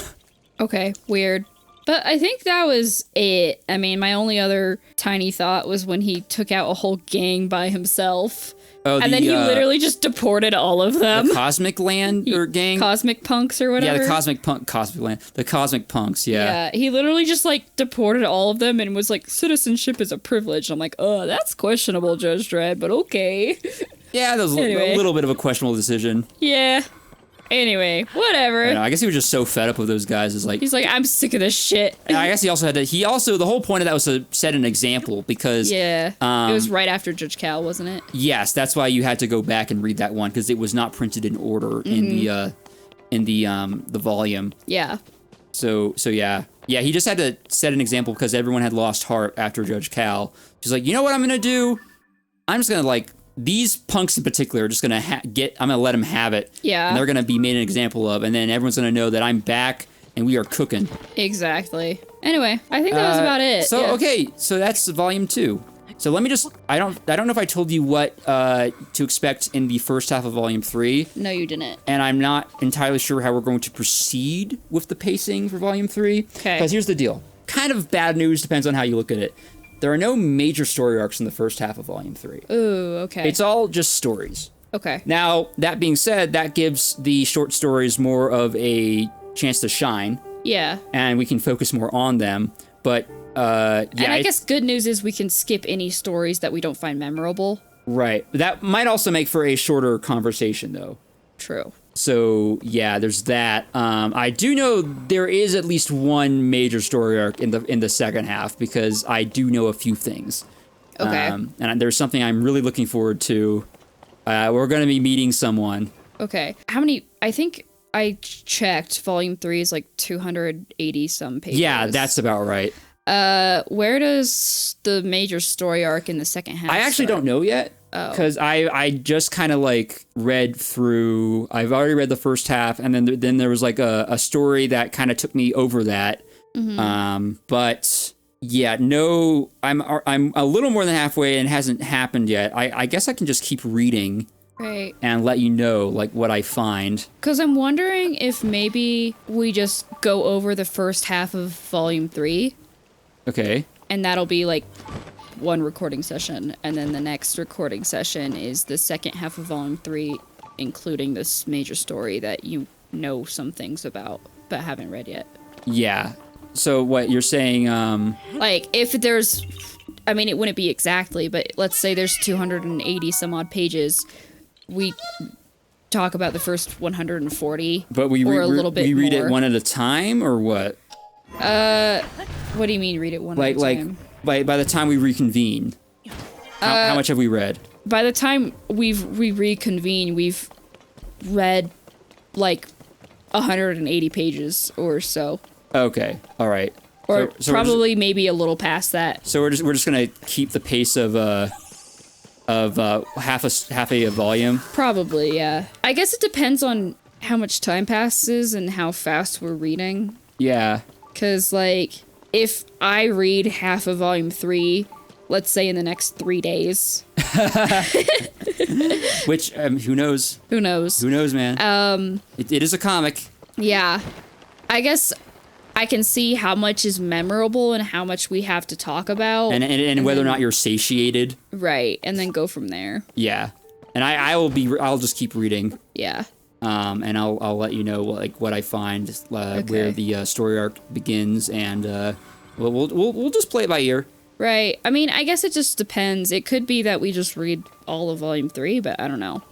[SPEAKER 2] Okay, weird. But I think that was it. I mean, my only other tiny thought was when he took out a whole gang by himself.
[SPEAKER 1] Oh,
[SPEAKER 2] and then he literally just deported all of them.
[SPEAKER 1] The Cosmic Land or gang?
[SPEAKER 2] Cosmic Punks or whatever?
[SPEAKER 1] Yeah, Cosmic Land. The Cosmic Punks, yeah.
[SPEAKER 2] Yeah, he literally just, like, deported all of them and was like, citizenship is a privilege. I'm like, oh, that's questionable, Judge Dredd, but okay.
[SPEAKER 1] Yeah, that was a little bit of a questionable decision.
[SPEAKER 2] Yeah. Anyway, whatever.
[SPEAKER 1] I guess he was just so fed up with those guys. He's like,
[SPEAKER 2] I'm sick of this shit.
[SPEAKER 1] And I guess he also the whole point of that was to set an example, because...
[SPEAKER 2] Yeah, it was right after Judge Cal, wasn't it?
[SPEAKER 1] Yes, that's why you had to go back and read that one, because it was not printed in order in the volume.
[SPEAKER 2] Yeah.
[SPEAKER 1] So yeah. Yeah, he just had to set an example because everyone had lost heart after Judge Cal. He's like, you know what I'm going to do? I'm just going to, like, these punks in particular are just gonna I'm gonna let them have it.
[SPEAKER 2] Yeah.
[SPEAKER 1] And they're gonna be made an example of, and then everyone's gonna know that I'm back and we are cooking.
[SPEAKER 2] Exactly. Anyway, I think that was about it.
[SPEAKER 1] So
[SPEAKER 2] Yeah.
[SPEAKER 1] okay, so that's volume 2. So let me just I don't know if I told you what to expect in the first half of volume 3.
[SPEAKER 2] No, you didn't.
[SPEAKER 1] And I'm not entirely sure how we're going to proceed with the pacing for volume 3.
[SPEAKER 2] Okay.
[SPEAKER 1] Because here's the deal. Kind of bad news, depends on how you look at it. There are no major story arcs in the first half of volume 3.
[SPEAKER 2] Ooh, okay.
[SPEAKER 1] It's all just stories.
[SPEAKER 2] Okay.
[SPEAKER 1] Now, that being said, that gives the short stories more of a chance to shine,
[SPEAKER 2] Yeah.
[SPEAKER 1] and we can focus more on them. But, yeah.
[SPEAKER 2] And I guess good news is we can skip any stories that we don't find memorable.
[SPEAKER 1] Right. That might also make for a shorter conversation, though.
[SPEAKER 2] True.
[SPEAKER 1] So, yeah, there's that. I do know there is at least one major story arc in the second half, because I do know a few things.
[SPEAKER 2] Okay.
[SPEAKER 1] And there's something I'm really looking forward to. We're going to be meeting someone.
[SPEAKER 2] Okay. How many? I think I checked. Volume 3 is like 280 some pages.
[SPEAKER 1] Yeah, that's about right.
[SPEAKER 2] Where does the major story arc in the second half
[SPEAKER 1] I actually
[SPEAKER 2] start?
[SPEAKER 1] don't know yet. Because I just kind of like read through. I've already read the first half, and then there was like a story that kind of took me over that. But yeah, no, I'm a little more than halfway, and it hasn't happened yet. I guess I can just keep reading
[SPEAKER 2] Right.
[SPEAKER 1] and let you know like what I find.
[SPEAKER 2] Because I'm wondering if maybe we just go over the first half of Volume 3,
[SPEAKER 1] Okay.
[SPEAKER 2] and that'll be like one recording session, and then the next recording session is the second half of Volume 3, including this major story that you know some things about but haven't read yet.
[SPEAKER 1] Yeah. So what you're saying?
[SPEAKER 2] Like, if there's, I mean, it wouldn't be exactly, but let's say there's 280 some odd pages, we talk about the first 140,
[SPEAKER 1] But we
[SPEAKER 2] or a little bit
[SPEAKER 1] we read
[SPEAKER 2] more.
[SPEAKER 1] it one at a time, or what?
[SPEAKER 2] What do you mean read it one at a time?
[SPEAKER 1] By the time we reconvene, how much have we read?
[SPEAKER 2] By the time we reconvene, we've read like 180 pages or so,
[SPEAKER 1] Okay. All right.
[SPEAKER 2] or
[SPEAKER 1] So
[SPEAKER 2] probably maybe a little past that.
[SPEAKER 1] So we're just gonna keep the pace of half a volume.
[SPEAKER 2] Probably, yeah. I guess it depends on how much time passes and how fast we're reading.
[SPEAKER 1] Yeah.
[SPEAKER 2] Because, like, if I read half of Volume 3, let's say in the next 3 days,
[SPEAKER 1] Which who knows?
[SPEAKER 2] who knows?
[SPEAKER 1] Who knows, man? It is a comic.
[SPEAKER 2] Yeah. I guess I can see how much is memorable and how much we have to talk about.
[SPEAKER 1] And whether or
[SPEAKER 2] then-
[SPEAKER 1] not you're satiated.
[SPEAKER 2] Right, and then go from there.
[SPEAKER 1] Yeah. And I'll just keep reading.
[SPEAKER 2] Yeah.
[SPEAKER 1] And I'll let you know what I find, where the story arc begins, and we'll just play it by ear.
[SPEAKER 2] Right. I mean, I guess it just depends. It could be that we just read all of Volume 3, but I don't know.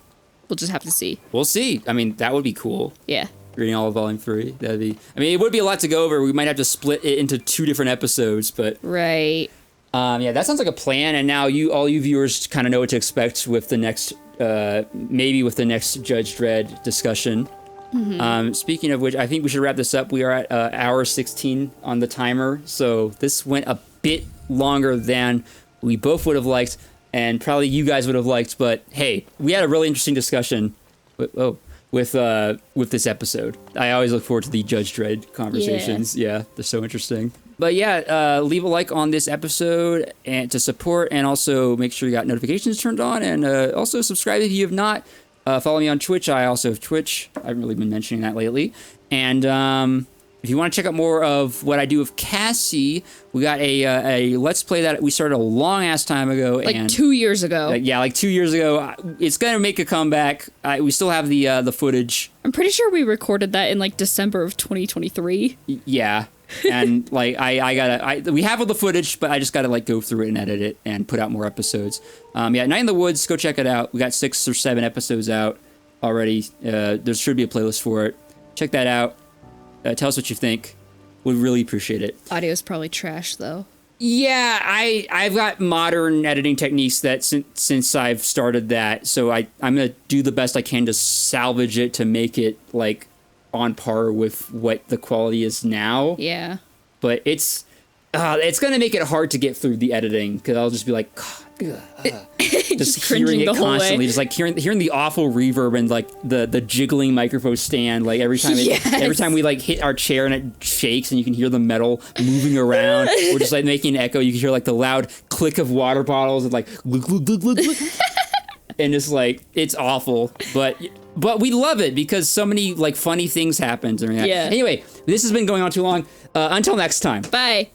[SPEAKER 2] We'll just have to see.
[SPEAKER 1] We'll see. I mean, that would be cool.
[SPEAKER 2] Yeah.
[SPEAKER 1] Reading all of Volume 3. That'd be. I mean, it would be a lot to go over. We might have to split it into 2 different episodes, but
[SPEAKER 2] Right.
[SPEAKER 1] yeah, that sounds like a plan. And now all you viewers kind of know what to expect with the next, maybe with the next Judge Dredd discussion. Speaking of which, I think we should wrap this up. We are at hour 16 on the timer, so this went a bit longer than we both would have liked, and probably you guys would have liked. But hey, we had a really interesting discussion with this episode. I always look forward to the Judge Dredd conversations. Yeah, they're so interesting. But yeah, leave a like on this episode and to support, and also make sure you got notifications turned on, and also subscribe if you have not. Follow me on Twitch. I also have Twitch. I haven't really been mentioning that lately. And if you want to check out more of what I do with Cassie, we got a Let's Play that we started a long ass time ago.
[SPEAKER 2] Like
[SPEAKER 1] and
[SPEAKER 2] 2 years ago.
[SPEAKER 1] like 2 years ago. It's gonna make a comeback. We still have the footage.
[SPEAKER 2] I'm pretty sure we recorded that in like December of 2023.
[SPEAKER 1] Yeah. And like we have all the footage, but I just gotta like go through it and edit it and put out more episodes. Yeah, Night in the Woods, go check it out. We got 6 or 7 episodes out already. There should be a playlist for it. Check that out. Tell us what you think. We'd really appreciate it.
[SPEAKER 2] Audio's probably trash though.
[SPEAKER 1] Yeah, I've got modern editing techniques that since I've started that, so I'm gonna do the best I can to salvage it to make it like on par with what the quality is now.
[SPEAKER 2] Yeah.
[SPEAKER 1] But it's It's gonna make it hard to get through the editing because I'll just be like, just hearing
[SPEAKER 2] cringing
[SPEAKER 1] it
[SPEAKER 2] the whole way.
[SPEAKER 1] constantly, just like hearing the awful reverb and like the jiggling microphone stand, like every time every time we like hit our chair and it shakes and you can hear the metal moving around, or just like making an echo. You can hear like the loud click of water bottles and like glug, glug, glug, glug, glug. And it's like it's awful, but we love it because so many like funny things happen during that.
[SPEAKER 2] Yeah.
[SPEAKER 1] Anyway, this has been going on too long. Until next time.
[SPEAKER 2] Bye.